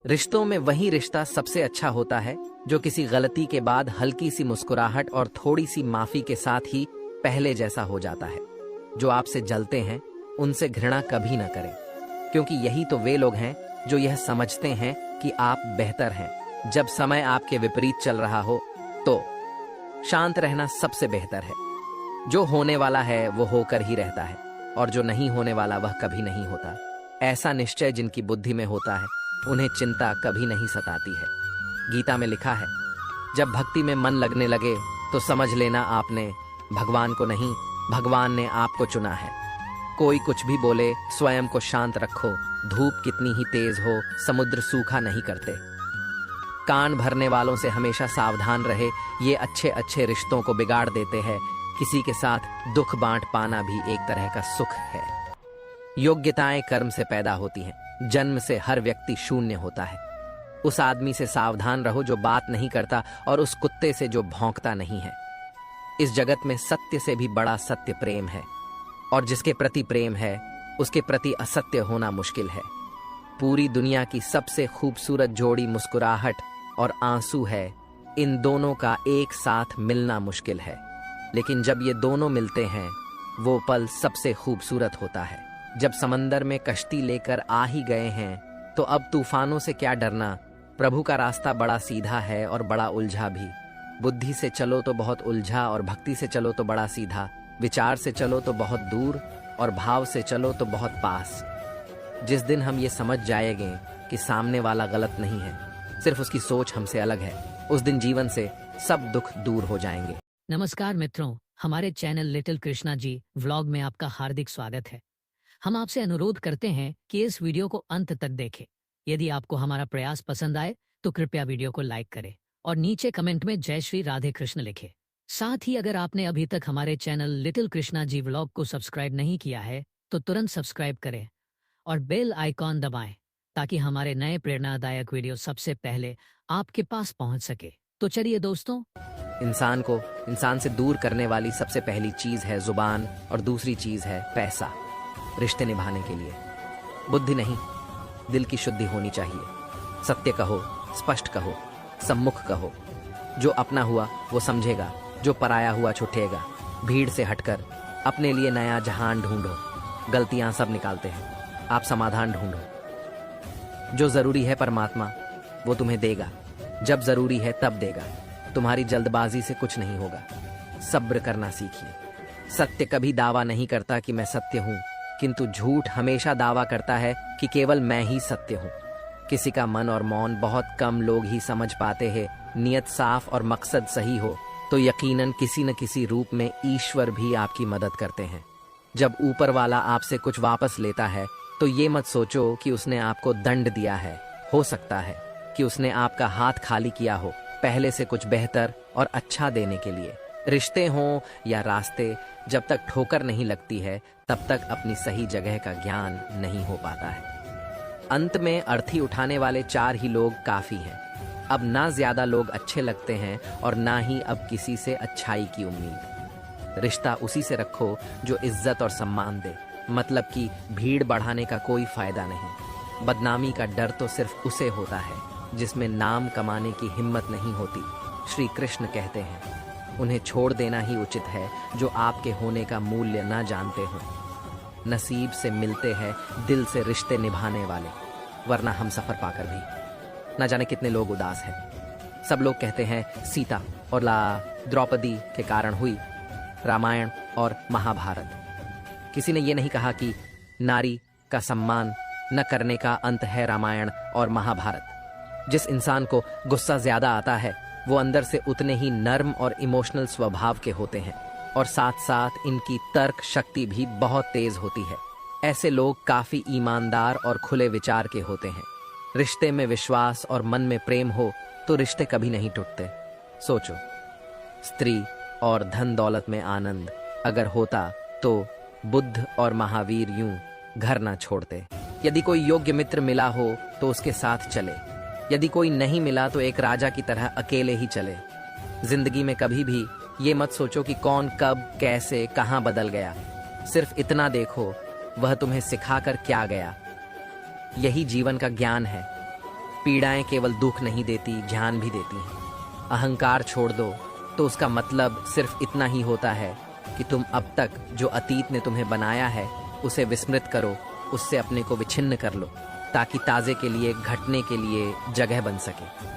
रिश्तों में वही रिश्ता सबसे अच्छा होता है जो किसी गलती के बाद हल्की सी मुस्कुराहट और थोड़ी सी माफी के साथ ही पहले जैसा हो जाता है। जो आपसे जलते हैं उनसे घृणा कभी ना करें, क्योंकि यही तो वे लोग हैं जो यह समझते हैं कि आप बेहतर हैं। जब समय आपके विपरीत चल रहा हो तो शांत रहना सबसे बेहतर है। जो होने वाला है वो होकर ही रहता है, और जो नहीं होने वाला वह कभी नहीं होता। ऐसा निश्चय जिनकी बुद्धि में होता है उन्हें चिंता कभी नहीं सताती है। गीता में लिखा है, जब भक्ति में मन लगने लगे तो समझ लेना आपने भगवान को नहीं, भगवान ने आपको चुना है। कोई कुछ भी बोले, स्वयं को शांत रखो। धूप कितनी ही तेज हो, समुद्र सूखा नहीं करते। कान भरने वालों से हमेशा सावधान रहे, ये अच्छे अच्छे रिश्तों को बिगाड़ देते हैं। किसी के साथ दुख बांट पाना भी एक तरह का सुख है। योग्यताएं कर्म से पैदा होती हैं, जन्म से हर व्यक्ति शून्य होता है। उस आदमी से सावधान रहो जो बात नहीं करता, और उस कुत्ते से जो भौंकता नहीं है। इस जगत में सत्य से भी बड़ा सत्य प्रेम है, और जिसके प्रति प्रेम है उसके प्रति असत्य होना मुश्किल है। पूरी दुनिया की सबसे खूबसूरत जोड़ी मुस्कुराहट और आंसू है। इन दोनों का एक साथ मिलना मुश्किल है, लेकिन जब ये दोनों मिलते हैं वो पल सबसे खूबसूरत होता है। जब समंदर में कश्ती लेकर आ ही गए हैं तो अब तूफानों से क्या डरना। प्रभु का रास्ता बड़ा सीधा है और बड़ा उलझा भी। बुद्धि से चलो तो बहुत उलझा, और भक्ति से चलो तो बड़ा सीधा। विचार से चलो तो बहुत दूर, और भाव से चलो तो बहुत पास। जिस दिन हम ये समझ जाएंगे कि सामने वाला गलत नहीं है, सिर्फ उसकी सोच हमसे अलग है, उस दिन जीवन से सब दुख दूर हो जाएंगे। नमस्कार मित्रों, हमारे channel little Krishna ji vlog में आपका हार्दिक स्वागत है। हम आपसे अनुरोध करते हैं कि इस वीडियो को अंत तक देखें। यदि आपको हमारा प्रयास पसंद आए तो कृपया वीडियो को लाइक करें और नीचे कमेंट में जय श्री राधे कृष्ण लिखें। साथ ही अगर आपने अभी तक हमारे channel little Krishna ji vlog को सब्सक्राइब नहीं किया है तो तुरंत सब्सक्राइब करें और बेल आइकॉन दबाएं, ताकि हमारे नए प्रेरणादायक वीडियो सबसे पहले आपके पास पहुंच सके। तो चलिए दोस्तों, इंसान को इंसान से दूर करने वाली सबसे पहली चीज है जुबान, और दूसरी चीज है पैसा। रिश्ते निभाने के लिए बुद्धि नहीं, दिल की शुद्धि होनी चाहिए। सत्य कहो, स्पष्ट कहो, सम्मुख कहो। जो अपना हुआ वो समझेगा, जो पराया हुआ छुटेगा। भीड़ से हटकर अपने लिए नया जहान ढूंढो। गलतियां सब निकालते हैं, आप समाधान ढूंढो। जो जरूरी है परमात्मा वो तुम्हें देगा, जब जरूरी है तब देगा। तुम्हारी जल्दबाजी से कुछ नहीं होगा। सब्र करना सीखिए। सत्य कभी दावा नहीं करता कि मैं सत्य हूं, किंतु झूठ हमेशा दावा करता है कि केवल मैं ही सत्य हूं। किसी का मन और मौन बहुत कम लोग ही समझ पाते हैं। नियत साफ और मकसद सही हो तो यकीनन किसी न किसी रूप में ईश्वर भी आपकी मदद करते हैं। जब ऊपर वाला आपसे कुछ वापस लेता है तो ये मत सोचो कि उसने आपको दंड दिया है। हो सकता है कि उसने आपका हाथ खाली किया हो, पहले से कुछ बेहतर और अच्छा देने के लिए। रिश्ते हों या रास्ते, जब तक ठोकर नहीं लगती है तब तक अपनी सही जगह का ज्ञान नहीं हो पाता है। अंत में अर्थी उठाने वाले 4 ही लोग काफी हैं। अब ना ज्यादा लोग अच्छे लगते हैं और ना ही अब किसी से अच्छाई की उम्मीद। रिश्ता उसी से रखो जो इज्जत और सम्मान दे, मतलब कि भीड़ बढ़ाने का कोई फायदा नहीं। बदनामी का डर तो सिर्फ उसे होता है जिसमें नाम कमाने की हिम्मत नहीं होती। श्री कृष्ण कहते हैं, उन्हें छोड़ देना ही उचित है जो आपके होने का मूल्य ना जानते हो। नसीब से मिलते हैं दिल से रिश्ते निभाने वाले, वरना हम सफर पाकर भी ना जाने कितने लोग उदास हैं। सब लोग कहते हैं सीता और द्रौपदी के कारण हुई रामायण और महाभारत। किसी ने ये नहीं कहा कि नारी का सम्मान न करने का अंत है रामायण और महाभारत। जिस इंसान को गुस्सा ज्यादा आता है वो अंदर से उतने ही नर्म और इमोशनल स्वभाव के होते हैं, और साथ साथ इनकी तर्क शक्ति भी बहुत तेज होती है। ऐसे लोग काफी ईमानदार और खुले विचार के होते हैं। रिश्ते में विश्वास और मन में प्रेम हो तो रिश्ते कभी नहीं टूटते। सोचो, स्त्री और धन दौलत में आनंद अगर होता तो बुद्ध और महावीर यूं घर ना छोड़ते। यदि कोई योग्य मित्र मिला हो तो उसके साथ चले, यदि कोई नहीं मिला तो एक राजा की तरह अकेले ही चले। जिंदगी में कभी भी ये मत सोचो कि कौन कब कैसे कहां बदल गया। सिर्फ इतना देखो वह तुम्हें सिखाकर क्या गया। यही जीवन का ज्ञान है। पीड़ाएं केवल दुख नहीं देती, ज्ञान भी देती हैं। अहंकार छोड़ दो तो उसका मतलब सिर्फ इतना ही होता है कि तुम अब तक जो अतीत ने तुम्हें बनाया है उसे विस्मृत करो, उससे अपने को विच्छिन्न कर लो, ताकि ताजे के लिए, घटने के लिए जगह बन सके।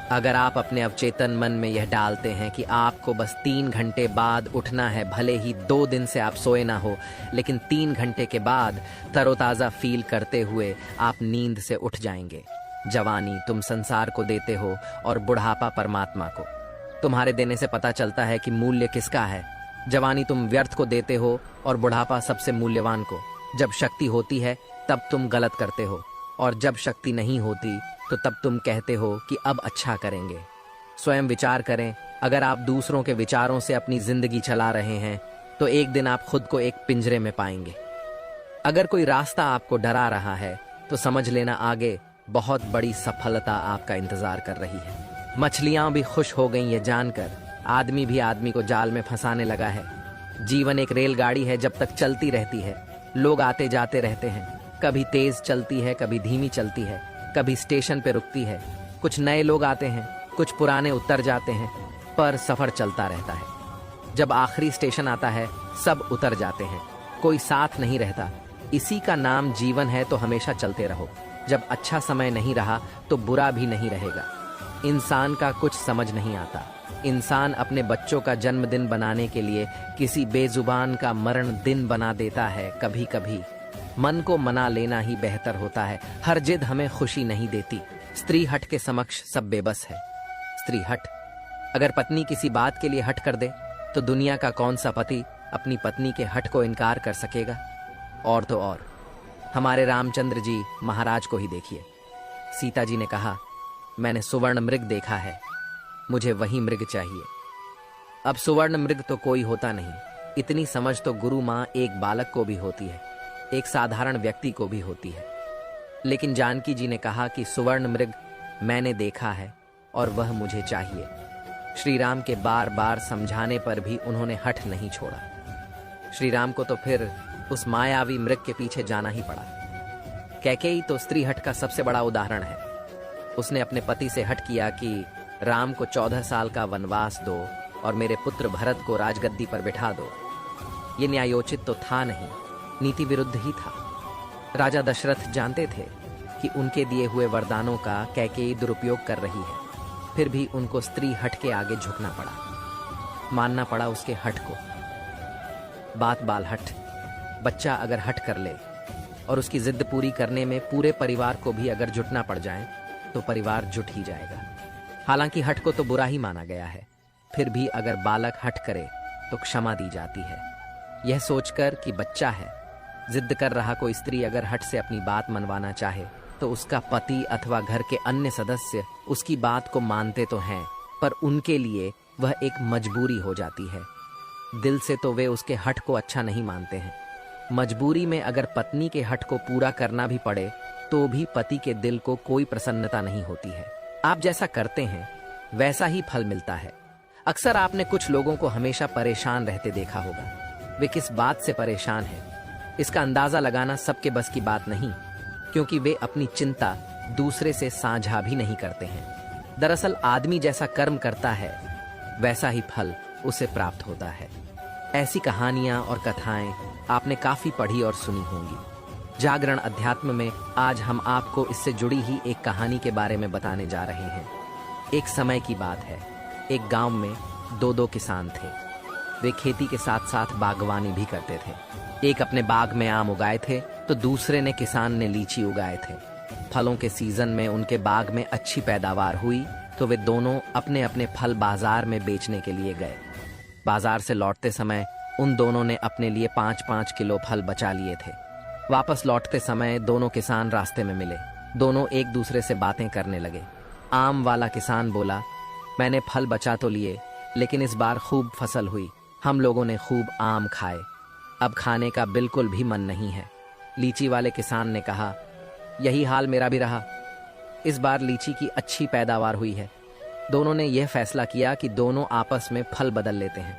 अगर आप अपने अवचेतन मन में यह डालते हैं कि आपको बस 3 घंटे बाद उठना है, भले ही 2 दिन से आप सोए ना हो, लेकिन 3 घंटे के बाद तरोताज़ा फील करते हुए आप नींद से उठ जाएंगे। जवानी तुम संसार को देते हो और बुढ़ापा परमात्मा को। तुम्हारे देने से पता चलता है कि मूल्य किसका है। जवानी तुम व्यर्थ को देते हो और बुढ़ापा सबसे मूल्यवान को। जब शक्ति होती है तब तुम गलत करते हो, और जब शक्ति नहीं होती तो तब तुम कहते हो कि अब अच्छा करेंगे। स्वयं विचार करें, अगर आप दूसरों के विचारों से अपनी जिंदगी चला रहे हैं तो एक दिन आप खुद को एक पिंजरे में पाएंगे। अगर कोई रास्ता आपको डरा रहा है तो समझ लेना आगे बहुत बड़ी सफलता आपका इंतजार कर रही है। मछलियां भी खुश हो गईं ये जानकर, आदमी भी आदमी को जाल में फंसाने लगा है। जीवन एक रेलगाड़ी है, जब तक चलती रहती है लोग आते जाते रहते हैं। कभी तेज चलती है, कभी धीमी चलती है, कभी स्टेशन पे रुकती है। कुछ नए लोग आते हैं, कुछ पुराने उतर जाते हैं, पर सफर चलता रहता है। जब आखिरी स्टेशन आता है सब उतर जाते हैं, कोई साथ नहीं रहता। इसी का नाम जीवन है, तो हमेशा चलते रहो। जब अच्छा समय नहीं रहा तो बुरा भी नहीं रहेगा। इंसान का कुछ समझ नहीं आता। इंसान अपने बच्चों का जन्मदिन बनाने के लिए किसी बेजुबान का मरण दिन बना देता है। कभी कभी मन को मना लेना ही बेहतर होता है। हर जिद हमें खुशी नहीं देती। स्त्री हट के समक्ष सब बेबस है। स्त्री हट, अगर पत्नी किसी बात के लिए हट कर दे तो दुनिया का कौन सा पति अपनी पत्नी के हट को इनकार कर सकेगा। और तो और हमारे रामचंद्र जी महाराज को ही देखिए। सीता जी ने कहा, मैंने सुवर्ण मृग देखा है, मुझे वही मृग चाहिए। अब सुवर्ण मृग तो कोई होता नहीं। इतनी समझ तो गुरु माँ एक बालक को भी होती है, एक साधारण व्यक्ति को भी होती है। लेकिन जानकी जी ने कहा कि सुवर्ण मृग मैंने देखा है और वह मुझे चाहिए। श्री राम के बार बार समझाने पर भी उन्होंने हठ नहीं छोड़ा। श्री राम को तो फिर उस मायावी मृग के पीछे जाना ही पड़ा। कैकेयी तो स्त्री हट का सबसे बड़ा उदाहरण है। उसने अपने पति से हट किया कि राम को 14 साल का वनवास दो और मेरे पुत्र भरत को राजगद्दी पर बिठा दो। ये न्यायोचित तो था नहीं, नीति विरुद्ध ही था। राजा दशरथ जानते थे कि उनके दिए हुए वरदानों का कैकेयी दुरुपयोग कर रही है, फिर भी उनको स्त्री हट के आगे झुकना पड़ा, मानना पड़ा उसके हट को। बात बाल हट। बच्चा अगर हट कर ले और उसकी जिद पूरी करने में पूरे परिवार को भी अगर जुटना पड़ जाए तो परिवार जुट ही जाएगा। हालांकि हट को तो बुरा ही माना गया है, फिर भी अगर बालक हट करे तो क्षमा दी जाती है। यह सोचकर कि बच्चा है, जिद कर रहा कोई स्त्री अगर हट से अपनी बात मनवाना चाहे तो उसका पति अथवा घर के अन्य सदस्य उसकी बात को मानते तो हैं, पर उनके लिए वह एक मजबूरी हो जाती है। दिल से तो वे उसके हट को अच्छा नहीं मानते हैं। मजबूरी में अगर पत्नी के हट को पूरा करना भी पड़े तो भी पति के दिल को कोई प्रसन्नता नहीं होती है। आप जैसा करते हैं वैसा ही फल मिलता है। अक्सर आपने कुछ लोगों को हमेशा परेशान रहते देखा होगा। वे किस बात से परेशान हैं, इसका अंदाजा लगाना सबके बस की बात नहीं, क्योंकि वे अपनी चिंता दूसरे से साझा भी नहीं करते हैं। दरअसल आदमी जैसा कर्म करता है वैसा ही फल उसे प्राप्त होता है। ऐसी कहानियां और कथाएं आपने काफी पढ़ी और सुनी होंगी। जागरण अध्यात्म में आज हम आपको इससे जुड़ी ही एक कहानी के बारे में बताने जा रहे हैं। एक समय की बात है, एक गांव में दो किसान थे। वे खेती के साथ साथ बागवानी भी करते थे। एक अपने बाग में आम उगाए थे तो दूसरे ने किसान ने लीची उगाए थे। फलों के सीजन में उनके बाग में अच्छी पैदावार हुई तो वे दोनों अपने अपने फल बाजार में बेचने के लिए गए। बाजार से लौटते समय उन दोनों ने अपने लिए 5-5 किलो फल बचा लिए थे। वापस लौटते समय दोनों किसान रास्ते में मिले। दोनों एक दूसरे से बातें करने लगे। आम वाला किसान बोला, मैंने फल बचा तो लिए, लेकिन इस बार खूब फसल हुई, हम लोगों ने खूब आम खाए, अब खाने का बिल्कुल भी मन नहीं है। लीची वाले किसान ने कहा, यही हाल मेरा भी रहा, इस बार लीची की अच्छी पैदावार हुई है। दोनों ने यह फैसला किया कि दोनों आपस में फल बदल लेते हैं।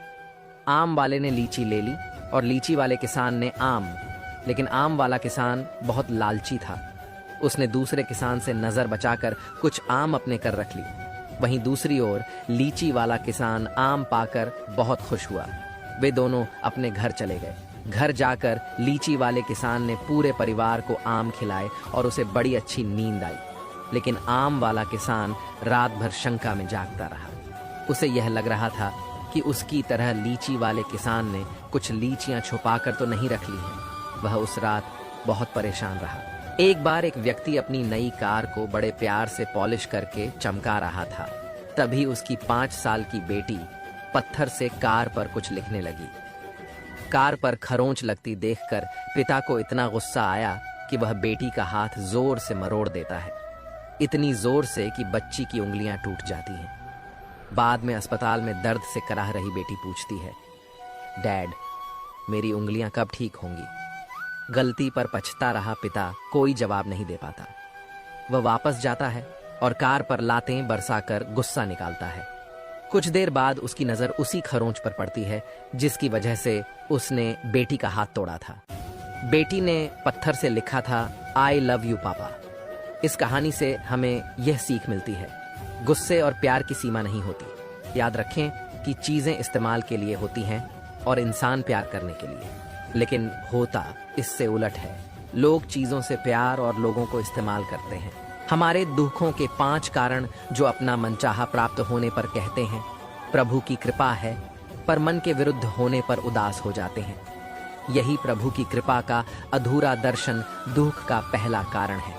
आम वाले ने लीची ले ली और लीची वाले किसान ने आम, लेकिन आम वाला किसान बहुत लालची था। उसने दूसरे किसान से नजर बचाकर कुछ आम अपने कर रख ली। वहीं दूसरी ओर लीची वाला किसान आम पाकर बहुत खुश हुआ। वे दोनों अपने घर चले गए। घर जाकर लीची वाले किसान ने पूरे परिवार को आम खिलाए और उसे बड़ी अच्छी नींद आई। लेकिन आम वाला किसान रात भर शंका में जागता रहा। उसे यह लग रहा था कि उसकी तरह लीची वाले किसान ने कुछ लीचियां छुपाकर तो नहीं रख ली हैं। वह उस रात बहुत परेशान रहा। एक बार एक व्यक्ति अपनी नई कार को बड़े प्यार से पॉलिश करके चमका रहा था। तभी उसकी 5 साल की बेटी पत्थर से कार पर कुछ लिखने लगी। कार पर खरोंच लगती देखकर पिता को इतना गुस्सा आया कि वह बेटी का हाथ जोर से मरोड़ देता है, इतनी जोर से कि बच्ची की उंगलियां टूट जाती हैं। बाद में अस्पताल में दर्द से कराह रही बेटी पूछती है, डैड, मेरी उंगलियां कब ठीक होंगी? गलती पर पछता रहा पिता कोई जवाब नहीं दे पाता। वह वापस जाता है और कार पर लातें बरसाकर गुस्सा निकालता है। कुछ देर बाद उसकी नजर उसी खरोंच पर पड़ती है जिसकी वजह से उसने बेटी का हाथ तोड़ा था। बेटी ने पत्थर से लिखा था, आई लव यू पापा। इस कहानी से हमें यह सीख मिलती है, गुस्से और प्यार की सीमा नहीं होती। याद रखें कि चीजें इस्तेमाल के लिए होती हैं और इंसान प्यार करने के लिए, लेकिन होता इससे उलट है। लोग चीजों से प्यार और लोगों को इस्तेमाल करते हैं। हमारे दुखों के 5 कारण जो अपना मनचाहा प्राप्त होने पर कहते हैं प्रभु की कृपा है, पर मन के विरुद्ध होने पर उदास हो जाते हैं। यही प्रभु की कृपा का अधूरा दर्शन दुख का पहला कारण है।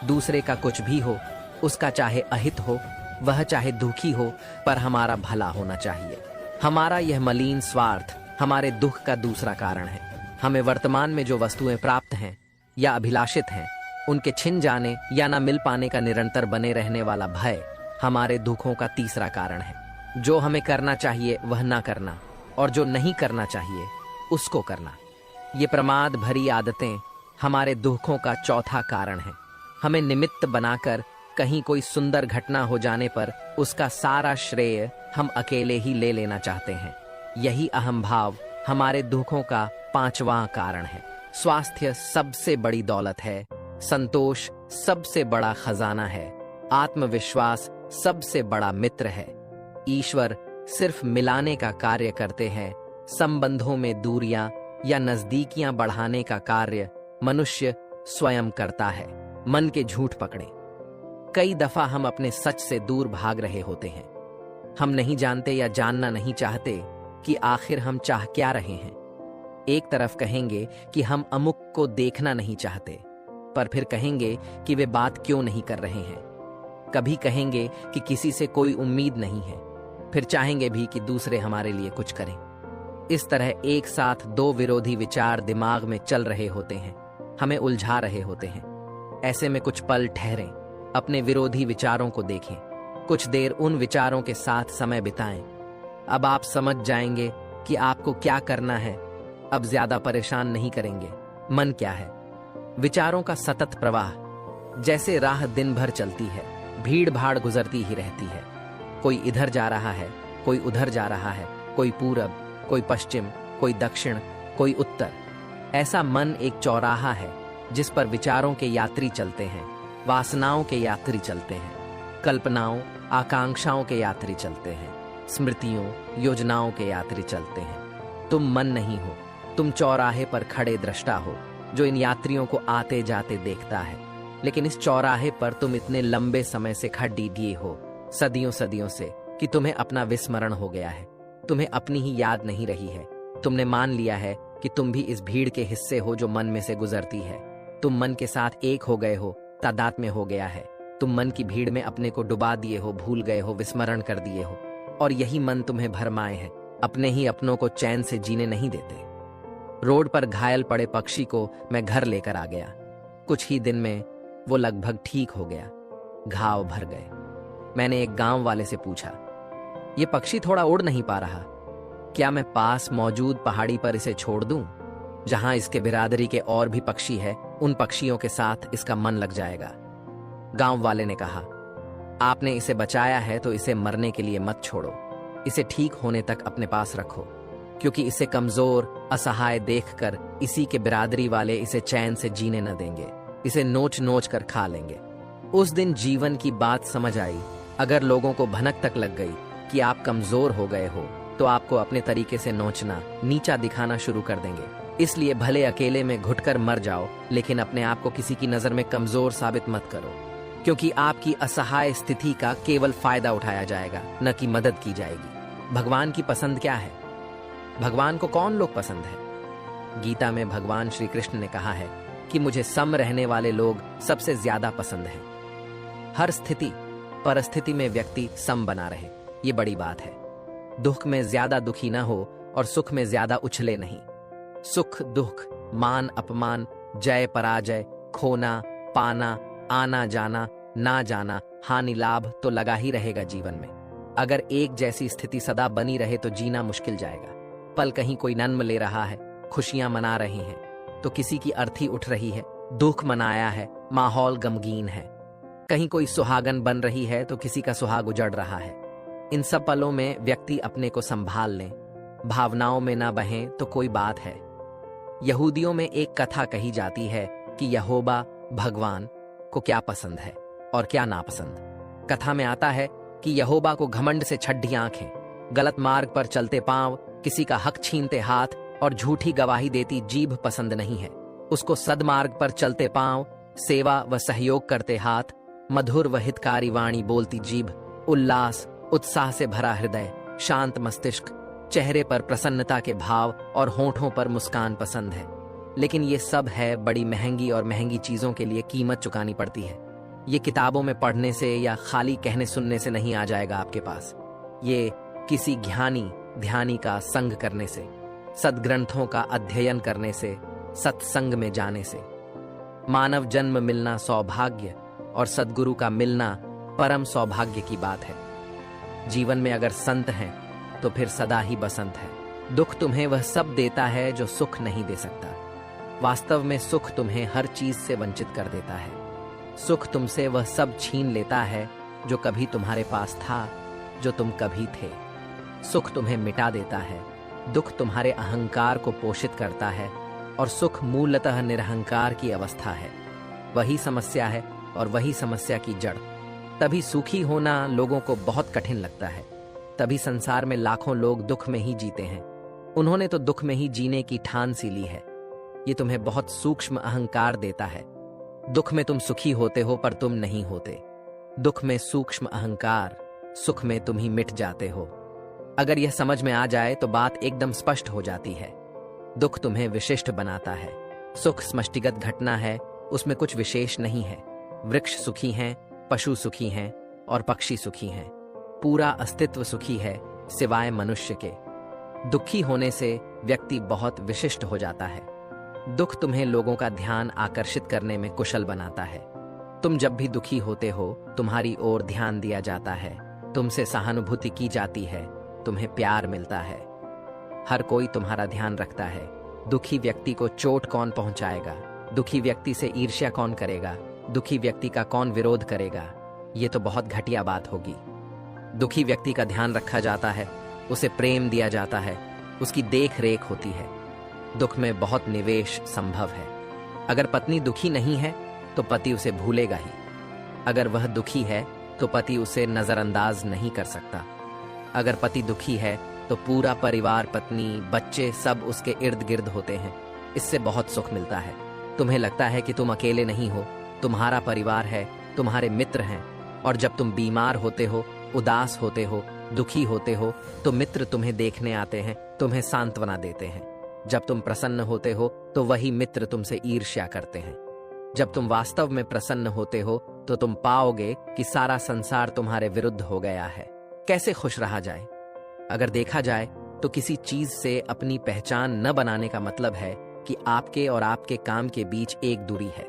दूसरे का कुछ भी हो, उसका चाहे अहित हो, वह चाहे दुखी हो, पर हमारा भला होना चाहिए। हमारा यह मलिन स्वार्थ हमारे दुख का दूसरा कारण है। हमें वर्तमान में जो वस्तुएं प्राप्त हैं या अभिलाषित हैं, उनके छिन जाने या ना मिल पाने का निरंतर बने रहने वाला भय हमारे दुखों का तीसरा कारण है। जो हमें करना चाहिए वह ना करना, और जो नहीं करना चाहिए उसको करना, ये प्रमाद भरी आदतें हमारे दुखों का चौथा कारण है। हमें निमित्त बनाकर कहीं कोई सुंदर घटना हो जाने पर उसका सारा श्रेय हम अकेले ही ले लेना चाहते हैं। यही अहम भाव हमारे दुखों का 5वां कारण है। स्वास्थ्य सबसे बड़ी दौलत है, संतोष सबसे बड़ा खजाना है, आत्मविश्वास सबसे बड़ा मित्र है। ईश्वर सिर्फ मिलाने का कार्य करते हैं, संबंधों में दूरियां या नजदीकियां बढ़ाने का कार्य मनुष्य स्वयं करता है। मन के झूठ पकड़े। कई दफा हम अपने सच से दूर भाग रहे होते हैं। हम नहीं जानते या जानना नहीं चाहते कि आखिर हम चाह क्या रहे हैं। एक तरफ कहेंगे कि हम अमुक को देखना नहीं चाहते, पर फिर कहेंगे कि वे बात क्यों नहीं कर रहे हैं। कभी कहेंगे कि किसी से कोई उम्मीद नहीं है, फिर चाहेंगे भी कि दूसरे हमारे लिए कुछ करें। इस तरह एक साथ 2 विरोधी विचार दिमाग में चल रहे होते हैं, हमें उलझा रहे होते हैं। ऐसे में कुछ पल ठहरें, अपने विरोधी विचारों को देखें, कुछ देर उन विचारों के साथ समय बिताएं। अब आप समझ जाएंगे कि आपको क्या करना है। अब ज्यादा परेशान नहीं करेंगे। मन क्या है? विचारों का सतत प्रवाह। जैसे राह दिन भर चलती है, भीड़ भाड़ गुजरती ही रहती है। कोई इधर जा रहा है, कोई उधर जा रहा है, कोई पूरब, कोई पश्चिम, कोई दक्षिण, कोई उत्तर। ऐसा मन एक चौराहा है जिस पर विचारों के यात्री चलते हैं, वासनाओं के यात्री चलते हैं, कल्पनाओं आकांक्षाओं के यात्री चलते हैं, स्मृतियों योजनाओं के यात्री चलते हैं। तुम मन नहीं हो, तुम चौराहे पर खड़े दृष्टा हो जो इन यात्रियों को आते जाते देखता है। लेकिन इस चौराहे पर तुम इतने लंबे समय से खड़ी दिए हो, सदियों सदियों से, कि तुम्हें अपना विस्मरण हो गया है। तुम्हें अपनी ही याद नहीं रही है। तुमने मान लिया है कि तुम भी इस भीड़ के हिस्से हो जो मन में से गुजरती है। तुम मन के साथ एक हो गए हो, तादाद में हो गया है। तुम मन की भीड़ में अपने को डुबा दिए हो, भूल गए हो, विस्मरण कर दिए हो, और यही मन तुम्हें भरमाए है। अपने ही अपनों को चैन से जीने नहीं देते। रोड पर घायल पड़े पक्षी को मैं घर लेकर आ गया। कुछ ही दिन में वो लगभग ठीक हो गया, घाव भर गए। मैंने एक गांव वाले से पूछा, ये पक्षी थोड़ा उड़ नहीं पा रहा, क्या मैं पास मौजूद पहाड़ी पर इसे छोड़ दूं, जहां इसके बिरादरी के और भी पक्षी है? उन पक्षियों के साथ इसका मन लग जाएगा। गांव वाले ने कहा, आपने इसे बचाया है तो इसे मरने के लिए मत छोड़ो। इसे ठीक होने तक अपने पास रखो, क्योंकि इसे कमजोर असहाय देखकर इसी के बिरादरी वाले इसे चैन से जीने न देंगे। इसे नोच नोच कर खा लेंगे। उस दिन जीवन की बात समझ आई। अगर लोगों को भनक तक लग गई कि आप कमजोर हो गए हो, तो आपको अपने तरीके से नोचना, नीचा दिखाना शुरू कर देंगे। इसलिए भले अकेले में घुटकर मर जाओ, लेकिन अपने आप को किसी की नजर में कमजोर साबित मत करो, क्योंकि आपकी असहाय स्थिति का केवल फायदा उठाया जाएगा, न कि मदद की जाएगी। भगवान की पसंद क्या है? भगवान को कौन लोग पसंद है? गीता में भगवान श्री कृष्ण ने कहा है कि मुझे सम रहने वाले लोग सबसे ज्यादा पसंद हैं। हर स्थिति परिस्थिति में व्यक्ति सम बना रहे, ये बड़ी बात है। दुख में ज्यादा दुखी न हो और सुख में ज्यादा उछले नहीं। सुख दुख, मान अपमान, जय पराजय, खोना पाना, आना जाना, ना जाना, हानि लाभ तो लगा ही रहेगा जीवन में। अगर एक जैसी स्थिति सदा बनी रहे तो जीना मुश्किल जाएगा। पल कहीं कोई जन्म ले रहा है, खुशियां मना रही हैं, तो किसी की अर्थी उठ रही है, दुख मनाया है, माहौल गमगीन है। कहीं कोई सुहागन बन रही है तो किसी का सुहाग उजड़ रहा है। इन सब पलों में व्यक्ति अपने को संभाल लें, भावनाओं में ना बहें तो कोई बात है। यहूदियों में एक कथा कही जाती है कि यहोवा भगवान को क्या पसंद है और क्या नापसंद। कथा में आता है कि यहोवा को घमंड से छड्डी आंखें, गलत मार्ग पर चलते पांव, किसी का हक छीनते हाथ और झूठी गवाही देती जीभ पसंद नहीं है। उसको सदमार्ग पर चलते पांव, सेवा व सहयोग करते हाथ, मधुर व हितकारी वाणी बोलती जीभ, उल्लास उत्साह से भरा हृदय, शांत मस्तिष्क, चेहरे पर प्रसन्नता के भाव और होठों पर मुस्कान पसंद है। लेकिन ये सब है बड़ी महंगी, और महंगी चीजों के लिए कीमत चुकानी पड़ती है। ये किताबों में पढ़ने से या खाली कहने सुनने से नहीं आ जाएगा आपके पास। ये किसी ज्ञानी ध्यानी का संग करने से, सद्ग्रंथों का अध्ययन करने से, सत्संग में जाने से। मानव जन्म मिलना सौभाग्य और सद्गुरु का मिलना परम सौभाग्य की बात है। जीवन में अगर संत हैं तो फिर सदा ही बसंत है। दुख तुम्हें वह सब देता है जो सुख नहीं दे सकता। वास्तव में सुख तुम्हें हर चीज से वंचित कर देता है। सुख तुमसे वह सब छीन लेता है जो कभी तुम्हारे पास था, जो तुम कभी थे। सुख तुम्हें मिटा देता है, दुख तुम्हारे अहंकार को पोषित करता है, और सुख मूलतः निरहंकार की अवस्था है। वही समस्या है और वही समस्या की जड़। तभी सुखी होना लोगों को बहुत कठिन लगता है। तभी संसार में लाखों लोग दुख में ही जीते हैं। उन्होंने तो दुख में ही जीने की ठान सी ली है। ये तुम्हें बहुत सूक्ष्म अहंकार देता है। दुख में तुम सुखी होते हो पर तुम नहीं होते। दुख में सूक्ष्म अहंकार, सुख में तुम ही मिट जाते हो। अगर यह समझ में आ जाए तो बात एकदम स्पष्ट हो जाती है। दुख तुम्हें विशिष्ट बनाता है, सुख समष्टिगत घटना है, उसमें कुछ विशेष नहीं है। वृक्ष सुखी हैं, पशु सुखी हैं और पक्षी सुखी हैं। पूरा अस्तित्व सुखी है सिवाय मनुष्य के। दुखी होने से व्यक्ति बहुत विशिष्ट हो जाता है। दुख तुम्हें लोगों का ध्यान आकर्षित करने में कुशल बनाता है। तुम जब भी दुखी होते हो, तुम्हारी ओर ध्यान दिया जाता है, तुमसे सहानुभूति की जाती है, तुम्हें प्यार मिलता है। हर कोई तुम्हारा ध्यान रखता है। दुखी व्यक्ति को चोट कौन पहुंचाएगा? दुखी व्यक्ति से ईर्ष्या कौन करेगा? दुखी व्यक्ति का कौन विरोध करेगा? ये तो बहुत घटिया बात होगी। दुखी व्यक्ति का ध्यान रखा जाता है, उसे प्रेम दिया जाता है, उसकी देख रेख होती है। दुख में बहुत निवेश संभव है। अगर पत्नी दुखी नहीं है तो पति उसे भूलेगा ही। अगर वह दुखी है तो पति उसे नजरअंदाज नहीं कर सकता। अगर पति दुखी है तो पूरा परिवार, पत्नी, बच्चे सब उसके इर्द गिर्द होते हैं। इससे बहुत सुख मिलता है। तुम्हें लगता है कि तुम अकेले नहीं हो, तुम्हारा परिवार है, तुम्हारे मित्र हैं। और जब तुम बीमार होते हो, उदास होते हो, दुखी होते हो, तो मित्र तुम्हें देखने आते हैं, तुम्हें सांत्वना देते हैं। जब तुम प्रसन्न होते हो तो वही मित्र तुमसे ईर्ष्या करते हैं। जब तुम वास्तव में प्रसन्न होते हो तो तुम पाओगे कि सारा संसार तुम्हारे विरुद्ध हो गया है। कैसे खुश रहा जाए? अगर देखा जाए तो किसी चीज से अपनी पहचान न बनाने का मतलब है कि आपके और आपके काम के बीच एक दूरी है।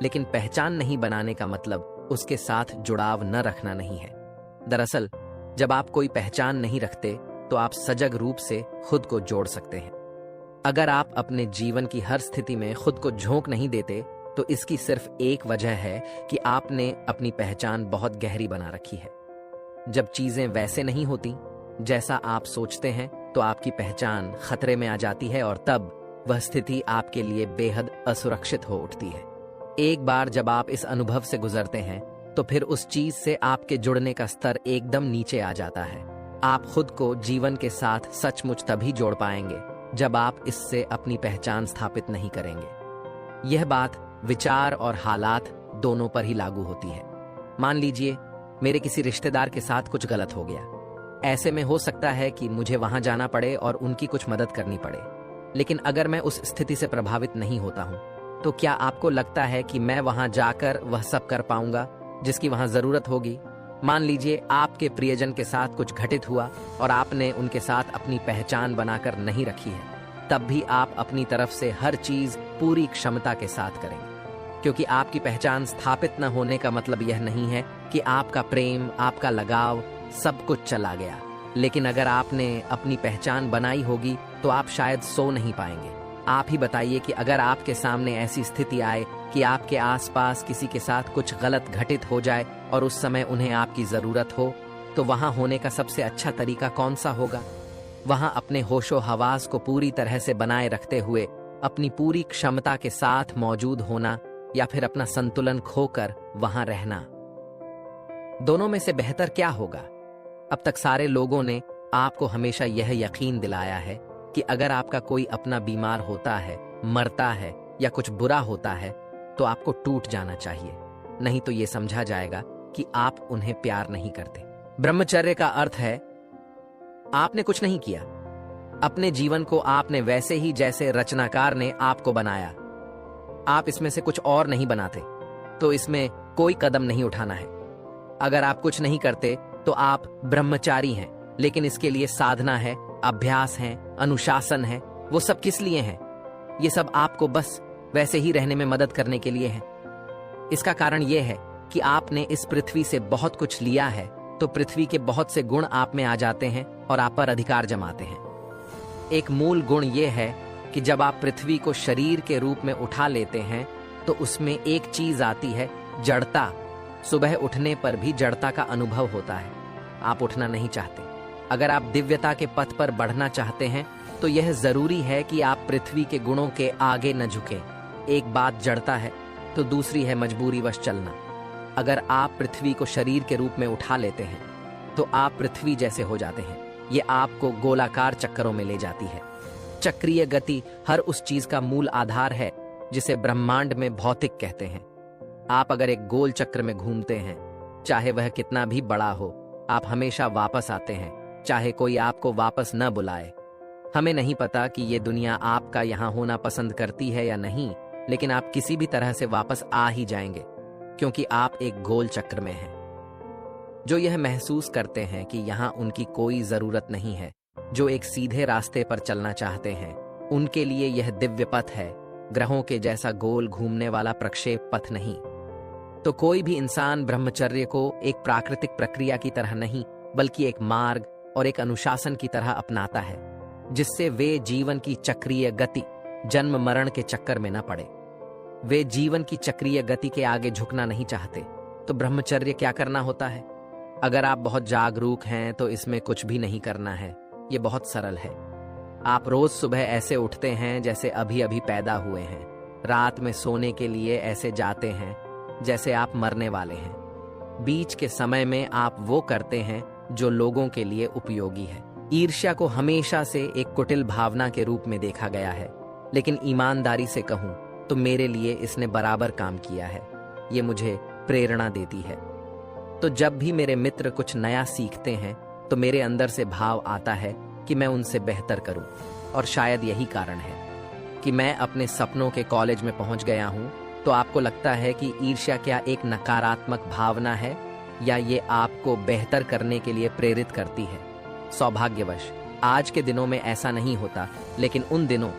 लेकिन पहचान नहीं बनाने का मतलब उसके साथ जुड़ाव न रखना नहीं है। दरअसल जब आप कोई पहचान नहीं रखते तो आप सजग रूप से खुद को जोड़ सकते हैं। अगर आप अपने जीवन की हर स्थिति में खुद को झोंक नहीं देते तो इसकी सिर्फ एक वजह है कि आपने अपनी पहचान बहुत गहरी बना रखी है। जब चीजें वैसे नहीं होती जैसा आप सोचते हैं तो आपकी पहचान खतरे में आ जाती है और तब वह स्थिति आपके लिए बेहद असुरक्षित हो उठती है। एक बार जब आप इस अनुभव से गुजरते हैं तो फिर उस चीज से आपके जुड़ने का स्तर एकदम नीचे आ जाता है। आप खुद को जीवन के साथ सचमुच तभी जोड़ पाएंगे जब आप इससे अपनी पहचान स्थापित नहीं करेंगे। यह बात विचार और हालात दोनों पर ही लागू होती है। मान लीजिए मेरे किसी रिश्तेदार के साथ कुछ गलत हो गया। ऐसे में हो सकता है कि मुझे वहां जाना पड़े और उनकी कुछ मदद करनी पड़े। लेकिन अगर मैं उस स्थिति से प्रभावित नहीं होता हूं तो क्या आपको लगता है कि मैं वहां जाकर वह सब कर पाऊंगा जिसकी वहां जरूरत होगी? मान लीजिए आपके प्रियजन के साथ कुछ घटित हुआ और आपने उनके साथ अपनी पहचान बनाकर नहीं रखी है, तब भी आप अपनी तरफ से हर चीज पूरी क्षमता के साथ करेंगे, क्योंकि आपकी पहचान स्थापित न होने का मतलब यह नहीं है कि आपका प्रेम, आपका लगाव सब कुछ चला गया। लेकिन अगर आपने अपनी पहचान बनाई होगी तो आप शायद सो नहीं पाएंगे। आप ही बताइए कि अगर आपके सामने ऐसी स्थिति आए कि आपके आसपास किसी के साथ कुछ गलत घटित हो जाए और उस समय उन्हें आपकी जरूरत हो, तो वहां होने का सबसे अच्छा तरीका कौन सा होगा? वहां अपने होशो हवास को पूरी तरह से बनाए रखते हुए अपनी पूरी क्षमता के साथ मौजूद होना, या फिर अपना संतुलन खोकर वहां रहना? दोनों में से बेहतर क्या होगा? अब तक सारे लोगों ने आपको हमेशा यह यकीन दिलाया है कि अगर आपका कोई अपना बीमार होता है, मरता है या कुछ बुरा होता है तो आपको टूट जाना चाहिए, नहीं तो यह समझा जाएगा कि आप उन्हें प्यार नहीं करते। ब्रह्मचर्य का अर्थ है आपने कुछ नहीं किया, अपने जीवन को आपने वैसे ही जैसे रचनाकार ने आपको बनाया। आप इसमें से कुछ और नहीं बनाते, तो इसमें कोई कदम नहीं उठाना है। अगर आप कुछ नहीं करते तो आप ब्रह्मचारी हैं, लेकिन इसके लिए साधना है, अभ्यास है, अनुशासन है। वो सब किस लिए हैं? ये सब आपको बस वैसे ही रहने में मदद करने के लिए है। इसका कारण यह है कि आपने इस पृथ्वी से बहुत कुछ लिया है, तो पृथ्वी के बहुत से गुण आप में आ जाते हैं और आप पर अधिकार जमाते हैं। एक मूल गुण यह है कि जब आप पृथ्वी को शरीर के रूप में उठा लेते हैं तो उसमें एक चीज आती है, जड़ता। सुबह उठने पर भी जड़ता का अनुभव होता है। आप उठना नहीं चाहते। अगर आप दिव्यता के पथ पर बढ़ना चाहते हैं तो यह जरूरी है कि आप पृथ्वी के गुणों के आगे न झुकें। एक बात जड़ता है तो दूसरी है मजबूरीवश चलना। अगर आप पृथ्वी को शरीर के रूप में उठा लेते हैं तो आप पृथ्वी जैसे हो जाते हैं। ये आपको गोलाकार चक्करों में ले जाती है। चक्रीय गति हर उस चीज का मूल आधार है जिसे ब्रह्मांड में भौतिक कहते हैं। आप अगर एक गोल चक्र में घूमते हैं, चाहे वह कितना भी बड़ा हो, आप हमेशा वापस आते हैं, चाहे कोई आपको वापस न बुलाए। हमें नहीं पता कि ये दुनिया आपका यहाँ होना पसंद करती है या नहीं, लेकिन आप किसी भी तरह से वापस आ ही जाएंगे, क्योंकि आप एक गोल चक्र में हैं। जो यह महसूस करते हैं कि यहाँ उनकी कोई जरूरत नहीं है, जो एक सीधे रास्ते पर चलना चाहते हैं, उनके लिए यह दिव्य पथ है, ग्रहों के जैसा गोल घूमने वाला प्रक्षेप पथ नहीं। तो कोई भी इंसान ब्रह्मचर्य को एक प्राकृतिक प्रक्रिया की तरह नहीं, बल्कि एक मार्ग और एक अनुशासन की तरह अपनाता है, जिससे वे जीवन की चक्रीय गति, जन्म मरण के चक्कर में न पड़े। वे जीवन की चक्रीय गति के आगे झुकना नहीं चाहते। तो ब्रह्मचर्य क्या करना होता है? अगर आप बहुत जागरूक हैं तो इसमें कुछ भी नहीं करना है। ये बहुत सरल है। आप रोज सुबह ऐसे उठते हैं जैसे अभी अभी पैदा हुए हैं। रात में सोने के लिए ऐसे जाते हैं जैसे आप मरने वाले हैं। बीच के समय में आप वो करते हैं जो लोगों के लिए उपयोगी है। ईर्ष्या को हमेशा से एक कुटिल भावना के रूप में देखा गया है, लेकिन ईमानदारी से कहूं तो मेरे लिए इसने बराबर काम किया है। ये मुझे प्रेरणा देती है। तो जब भी मेरे मित्र कुछ नया सीखते हैं तो मेरे अंदर से भाव आता है कि मैं उनसे बेहतर करूं। और शायद यही कारण है कि मैं अपने सपनों के कॉलेज में पहुंच गया हूं। तो आपको लगता है कि ईर्ष्या क्या एक नकारात्मक भावना है, या ये आपको बेहतर करने के लिए प्रेरित करती है? सौभाग्यवश आज के दिनों में ऐसा नहीं होता, लेकिन उन दिनों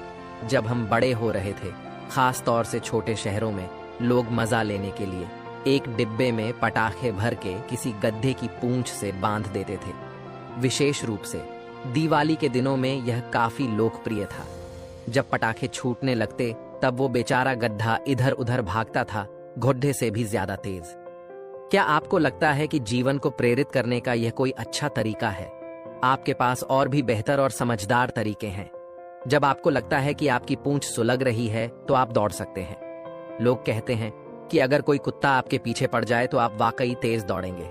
जब हम बड़े हो रहे थे, खास तौर से छोटे शहरों में, लोग मजा लेने के लिए एक डिब्बे में पटाखे भर के किसी गड्ढे की पूंछ से बांध देते थे। विशेष रूप से दिवाली के दिनों में यह काफी लोकप्रिय था। जब पटाखे छूटने लगते तब वो बेचारा गड्ढा इधर उधर भागता था, घोड़े से भी ज्यादा तेज। क्या आपको लगता है कि जीवन को प्रेरित करने का यह कोई अच्छा तरीका है? आपके पास और भी बेहतर और समझदार तरीके हैं। जब आपको लगता है कि आपकी पूंछ सुलग रही है तो आप दौड़ सकते हैं। लोग कहते हैं कि अगर कोई कुत्ता आपके पीछे पड़ जाए तो आप वाकई तेज दौड़ेंगे।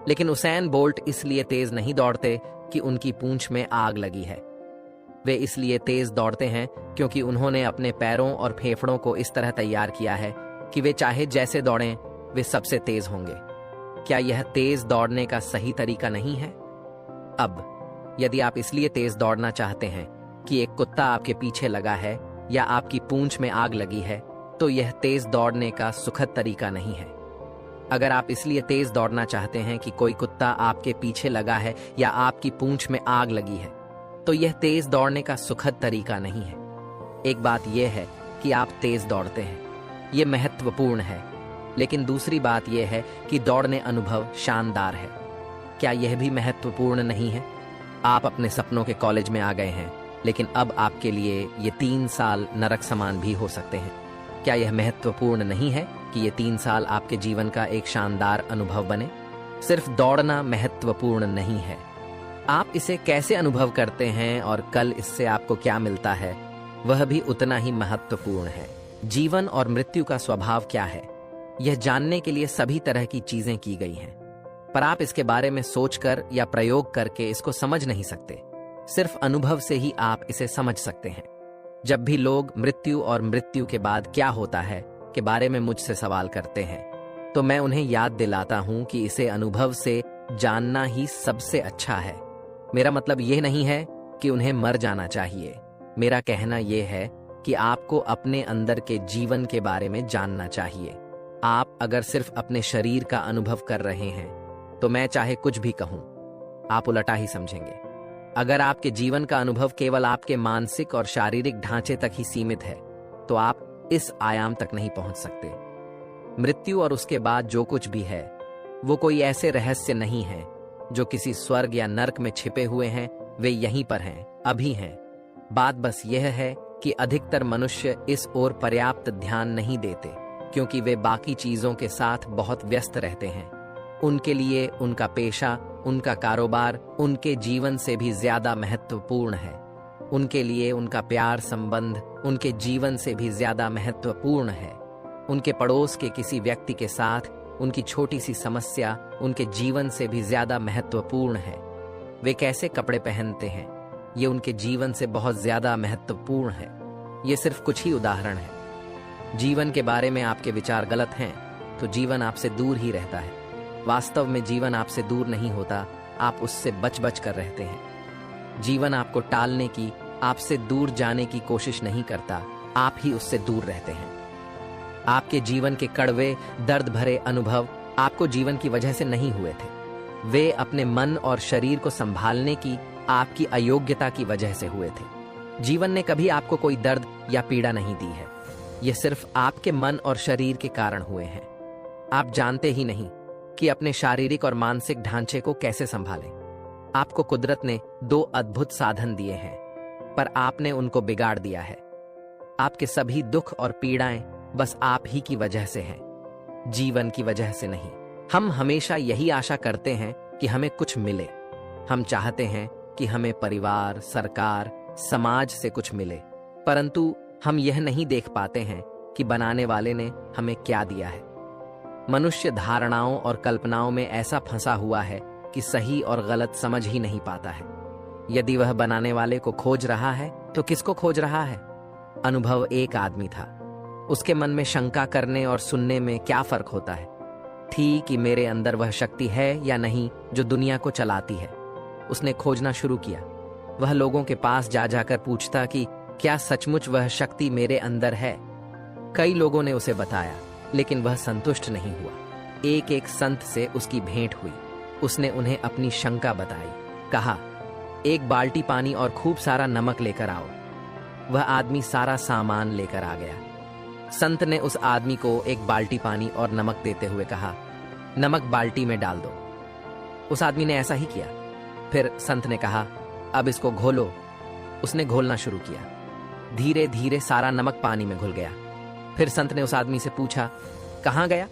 लेकिन उसैन बोल्ट इसलिए तेज नहीं दौड़ते कि उनकी पूंछ में आग लगी है। वे इसलिए तेज दौड़ते हैं क्योंकि उन्होंने अपने पैरों और फेफड़ों को इस तरह तैयार किया है कि वे चाहे जैसे दौड़ें वे सबसे तेज होंगे। क्या यह तेज दौड़ने का सही तरीका नहीं है? अब यदि आप इसलिए तेज दौड़ना चाहते हैं कि एक कुत्ता आपके पीछे लगा है या आपकी पूंछ में आग लगी है, तो यह तेज दौड़ने का सुखद तरीका नहीं है। अगर आप इसलिए तेज दौड़ना चाहते हैं कि कोई कुत्ता आपके पीछे लगा है या आपकी पूंछ में आग लगी है, तो यह तेज दौड़ने का सुखद तरीका नहीं है। एक बात यह है कि आप तेज दौड़ते हैं, यह महत्वपूर्ण है, लेकिन दूसरी बात यह है कि दौड़ने अनुभव शानदार है। क्या यह भी महत्वपूर्ण नहीं है? आप अपने सपनों के कॉलेज में आ गए हैं, लेकिन अब आपके लिए ये 3 साल नरक समान भी हो सकते हैं। क्या यह महत्वपूर्ण नहीं है कि ये 3 साल आपके जीवन का एक शानदार अनुभव बने? सिर्फ दौड़ना महत्वपूर्ण नहीं है, आप इसे कैसे अनुभव करते हैं और कल इससे आपको क्या मिलता है वह भी उतना ही महत्वपूर्ण है। जीवन और मृत्यु का स्वभाव क्या है, यह जानने के लिए सभी तरह की चीजें की गई हैं, पर आप इसके बारे में सोचकर या प्रयोग करके इसको समझ नहीं सकते। सिर्फ अनुभव से ही आप इसे समझ सकते हैं। जब भी लोग मृत्यु और मृत्यु के बाद क्या होता है के बारे में मुझसे सवाल करते हैं, तो मैं उन्हें याद दिलाता हूं कि इसे अनुभव से जानना ही सबसे अच्छा है। मेरा मतलब यह नहीं है कि उन्हें मर जाना चाहिए। मेरा कहना यह है कि आपको अपने अंदर के जीवन के बारे में जानना चाहिए। आप अगर सिर्फ अपने शरीर का अनुभव कर रहे हैं तो मैं चाहे कुछ भी कहूं, आप उलटा ही समझेंगे। अगर आपके जीवन का अनुभव केवल आपके मानसिक और शारीरिक ढांचे तक ही सीमित है, तो आप इस आयाम तक नहीं पहुंच सकते। मृत्यु और उसके बाद जो कुछ भी है, वो कोई ऐसे रहस्य नहीं है जो किसी स्वर्ग या नर्क में छिपे हुए हैं। वे यहीं पर हैं, अभी हैं। बात बस यह है कि अधिकतर मनुष्य इस ओर पर्याप्त ध्यान नहीं देते, क्योंकि वे बाकी चीजों के साथ बहुत व्यस्त रहते हैं। उनके लिए उनका पेशा, उनका कारोबार उनके जीवन से भी ज्यादा महत्वपूर्ण है। उनके लिए उनका प्यार संबंध उनके जीवन से भी ज्यादा महत्वपूर्ण है। उनके पड़ोस के किसी व्यक्ति के साथ उनकी छोटी सी समस्या उनके जीवन से भी ज्यादा महत्वपूर्ण है। वे कैसे कपड़े पहनते हैं, ये उनके जीवन से बहुत ज्यादा महत्वपूर्ण है। ये सिर्फ कुछ ही उदाहरण है। जीवन के बारे में आपके विचार गलत हैं तो जीवन आपसे दूर ही रहता है। वास्तव में जीवन आपसे दूर नहीं होता, आप उससे बच बच कर रहते हैं। जीवन आपको टालने की, आपसे दूर जाने की कोशिश नहीं करता, आप ही उससे दूर रहते हैं। आपके जीवन के कड़वे दर्द भरे अनुभव आपको जीवन की वजह से नहीं हुए थे, वे अपने मन और शरीर को संभालने की आपकी अयोग्यता की वजह से हुए थे। जीवन ने कभी आपको कोई दर्द या पीड़ा नहीं दी है, यह सिर्फ आपके मन और शरीर के कारण हुए हैं। आप जानते ही नहीं कि अपने शारीरिक और मानसिक ढांचे को कैसे संभालें। आपको कुदरत ने 2 अद्भुत साधन दिए हैं, पर आपने उनको बिगाड़ दिया है। आपके सभी दुख और पीड़ाएं बस आप ही की वजह से हैं, जीवन की वजह से नहीं। हम हमेशा यही आशा करते हैं कि हमें कुछ मिले। हम चाहते हैं कि हमें परिवार, सरकार, समाज से कुछ मिले, परंतु हम यह नहीं देख पाते हैं कि बनाने वाले ने हमें क्या दिया है। मनुष्य धारणाओं और कल्पनाओं में ऐसा फंसा हुआ है कि सही और गलत समझ ही नहीं पाता है। यदि वह बनाने वाले को खोज रहा है तो किसको खोज रहा है? अनुभव एक आदमी था, उसके मन में शंका करने और सुनने में क्या फर्क होता है? थी कि मेरे अंदर वह शक्ति है या नहीं जो दुनिया को चलाती है। उसने खोजना शुरू किया। वह लोगों के पास जा जाकर पूछता कि क्या सचमुच वह शक्ति मेरे अंदर है। कई लोगों ने उसे बताया, लेकिन वह संतुष्ट नहीं हुआ। एक एक संत से उसकी भेंट हुई। उसने उन्हें अपनी शंका बताई। कहा, 1 बाल्टी पानी और खूब सारा नमक लेकर आओ। वह आदमी सारा सामान लेकर आ गया। संत ने उस आदमी को 1 बाल्टी पानी और नमक देते हुए कहा, नमक बाल्टी में डाल दो। उस आदमी ने ऐसा ही किया। फिर संत ने कहा, अब इसको घोलो। उसने घोलना शुरू किया। धीरे धीरे सारा नमक पानी में घुल गया। फिर संत ने उस आदमी से पूछा, कहाँ गया?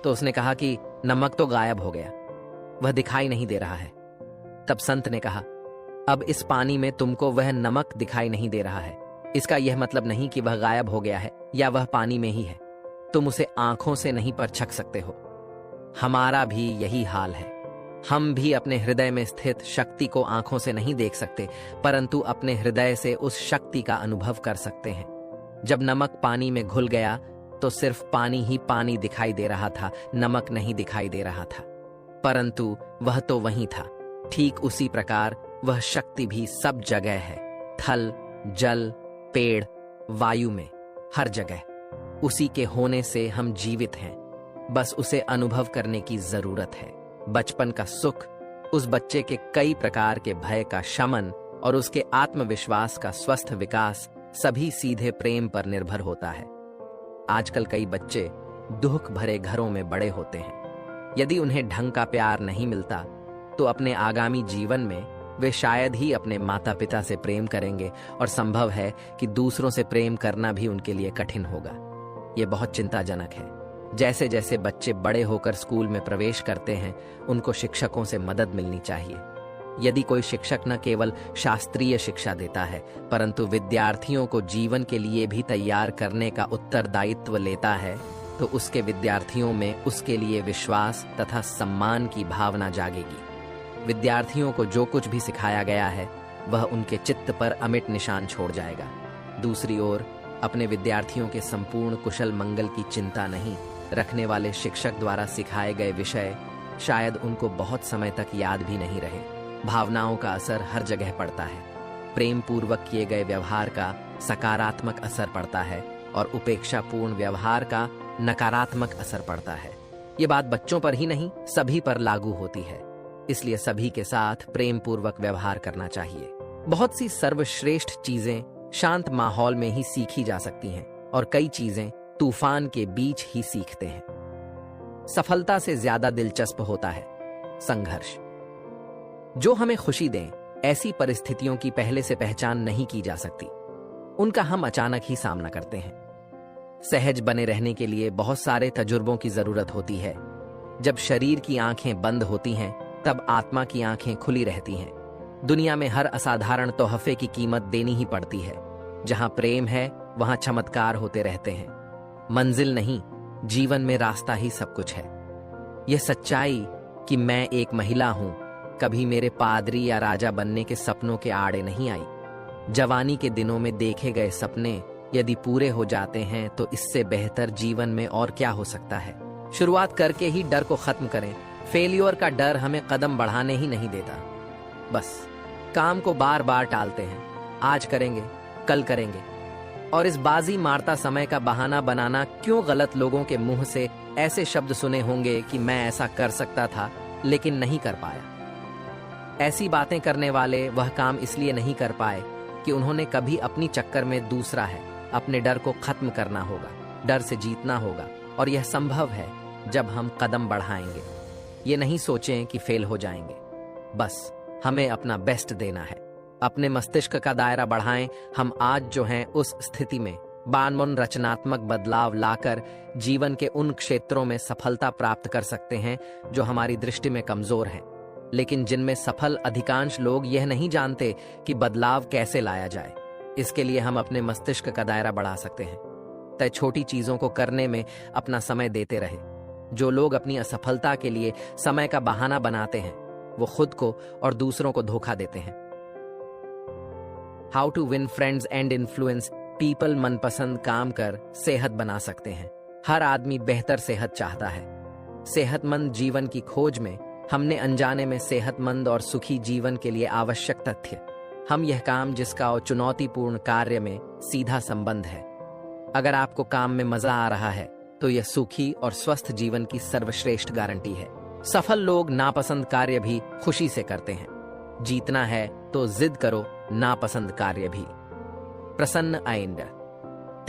तो उसने कहा कि नमक तो गायब हो गया, वह दिखाई नहीं दे रहा है। तब संत ने कहा, अब इस पानी में तुमको वह नमक दिखाई नहीं दे रहा है, इसका यह मतलब नहीं कि वह गायब हो गया है या वह पानी में ही है। तुम उसे आंखों से नहीं परछक सकते हो। हमारा भी यही हाल है। हम भी अपने हृदय में स्थित शक्ति को आंखों से नहीं देख सकते, परंतु अपने हृदय से उस शक्ति का अनुभव कर सकते हैं। जब नमक पानी में घुल गया तो सिर्फ पानी ही पानी दिखाई दे रहा था, नमक नहीं दिखाई दे रहा था, परंतु वह तो वहीं था। ठीक उसी प्रकार वह शक्ति भी सब जगह है, थल, जल, पेड़, वायु में, हर जगह। उसी के होने से हम जीवित हैं, बस उसे अनुभव करने की जरूरत है। बचपन का सुख, उस बच्चे के कई प्रकार के भय का शमन और उसके आत्मविश्वास का स्वस्थ विकास सभी सीधे प्रेम पर निर्भर होता है। आजकल कई बच्चे दुख भरे घरों में बड़े होते हैं। यदि उन्हें ढंग का प्यार नहीं मिलता तो अपने आगामी जीवन में वे शायद ही अपने माता पिता से प्रेम करेंगे और संभव है कि दूसरों से प्रेम करना भी उनके लिए कठिन होगा। ये बहुत चिंताजनक है। जैसे जैसे बच्चे बड़े होकर स्कूल में प्रवेश करते हैं, उनको शिक्षकों से मदद मिलनी चाहिए। यदि कोई शिक्षक न केवल शास्त्रीय शिक्षा देता है, परंतु विद्यार्थियों को जीवन के लिए भी तैयार करने का उत्तरदायित्व लेता है, तो उसके विद्यार्थियों में उसके लिए विश्वास तथा सम्मान की भावना जागेगी। विद्यार्थियों को जो कुछ भी सिखाया गया है, वह उनके चित्त पर अमिट निशान छोड़ जाएगा। दूसरी ओर, अपने विद्यार्थियों के संपूर्ण कुशल मंगल की चिंता नहीं रखने वाले शिक्षक द्वारा सिखाए गए विषय शायद उनको बहुत समय तक याद भी नहीं रहे। भावनाओं का असर हर जगह पड़ता है। प्रेम पूर्वक किए गए व्यवहार का सकारात्मक असर पड़ता है और उपेक्षापूर्ण व्यवहार का नकारात्मक असर पड़ता है। ये बात बच्चों पर ही नहीं, सभी पर लागू होती है। इसलिए सभी के साथ प्रेम पूर्वक व्यवहार करना चाहिए। बहुत सी सर्वश्रेष्ठ चीजें शांत माहौल में ही सीखी जा सकती हैं और कई चीजें तूफान के बीच ही सीखते हैं। सफलता से ज्यादा दिलचस्प होता है संघर्ष। जो हमें खुशी दें, ऐसी परिस्थितियों की पहले से पहचान नहीं की जा सकती। उनका हम अचानक ही सामना करते हैं। सहज बने रहने के लिए बहुत सारे तजुर्बों की जरूरत होती है। जब शरीर की आंखें बंद होती हैं, तब आत्मा की आंखें खुली रहती हैं। दुनिया में हर असाधारण तोहफे की कीमत देनी ही पड़ती है। जहां प्रेम है, वहां चमत्कार होते रहते हैं। मंजिल नहीं, जीवन में रास्ता ही सब कुछ है। यह सच्चाई कि मैं एक महिला हूं, कभी मेरे पादरी या राजा बनने के सपनों के आड़े नहीं आई। जवानी के दिनों में देखे गए सपने यदि पूरे हो जाते हैं, तो इससे बेहतर जीवन में और क्या हो सकता है। शुरुआत करके ही डर को खत्म करें। फेलियर का डर हमें कदम बढ़ाने ही नहीं देता। बस काम को बार बार टालते हैं। आज करेंगे, कल करेंगे, और इस बाजी मारता समय का बहाना बनाना। क्यों गलत लोगों के मुंह से ऐसे शब्द सुने होंगे कि मैं ऐसा कर सकता था लेकिन नहीं कर पाया। ऐसी बातें करने वाले वह काम इसलिए नहीं कर पाए कि उन्होंने कभी अपनी चक्कर में दूसरा है। अपने डर को खत्म करना होगा, डर से जीतना होगा, और यह संभव है जब हम कदम बढ़ाएंगे। ये नहीं सोचें कि फेल हो जाएंगे। बस हमें अपना बेस्ट देना है। अपने मस्तिष्क का दायरा बढ़ाएं। हम आज जो हैं उस स्थिति में बानमुन रचनात्मक बदलाव लाकर जीवन के उन क्षेत्रों में सफलता प्राप्त कर सकते हैं जो हमारी दृष्टि में कमजोर हैं, लेकिन जिनमें सफल अधिकांश लोग यह नहीं जानते कि बदलाव कैसे लाया जाए। इसके लिए हम अपने मस्तिष्क का दायरा बढ़ा सकते हैं। तय छोटी चीजों को करने में अपना समय देते रहे। जो लोग अपनी असफलता के लिए समय का बहाना बनाते हैं, वो खुद को और दूसरों को धोखा देते हैं। How to win friends and influence people मनपसंद काम कर सेहत बना सकते हैं। हर आदमी बेहतर सेहत चाहता है। सेहतमंद जीवन की खोज में हमने अनजाने में सेहतमंद और सुखी जीवन के लिए आवश्यक तथ्य, हम यह काम जिसका और चुनौतीपूर्ण कार्य में सीधा संबंध है। अगर आपको काम में मजा आ रहा है तो यह सुखी और स्वस्थ जीवन की सर्वश्रेष्ठ गारंटी है। सफल लोग नापसंद कार्य भी खुशी से करते हैं। जीतना है तो जिद करो, नापसंद कार्य भी। प्रसन्न आइंड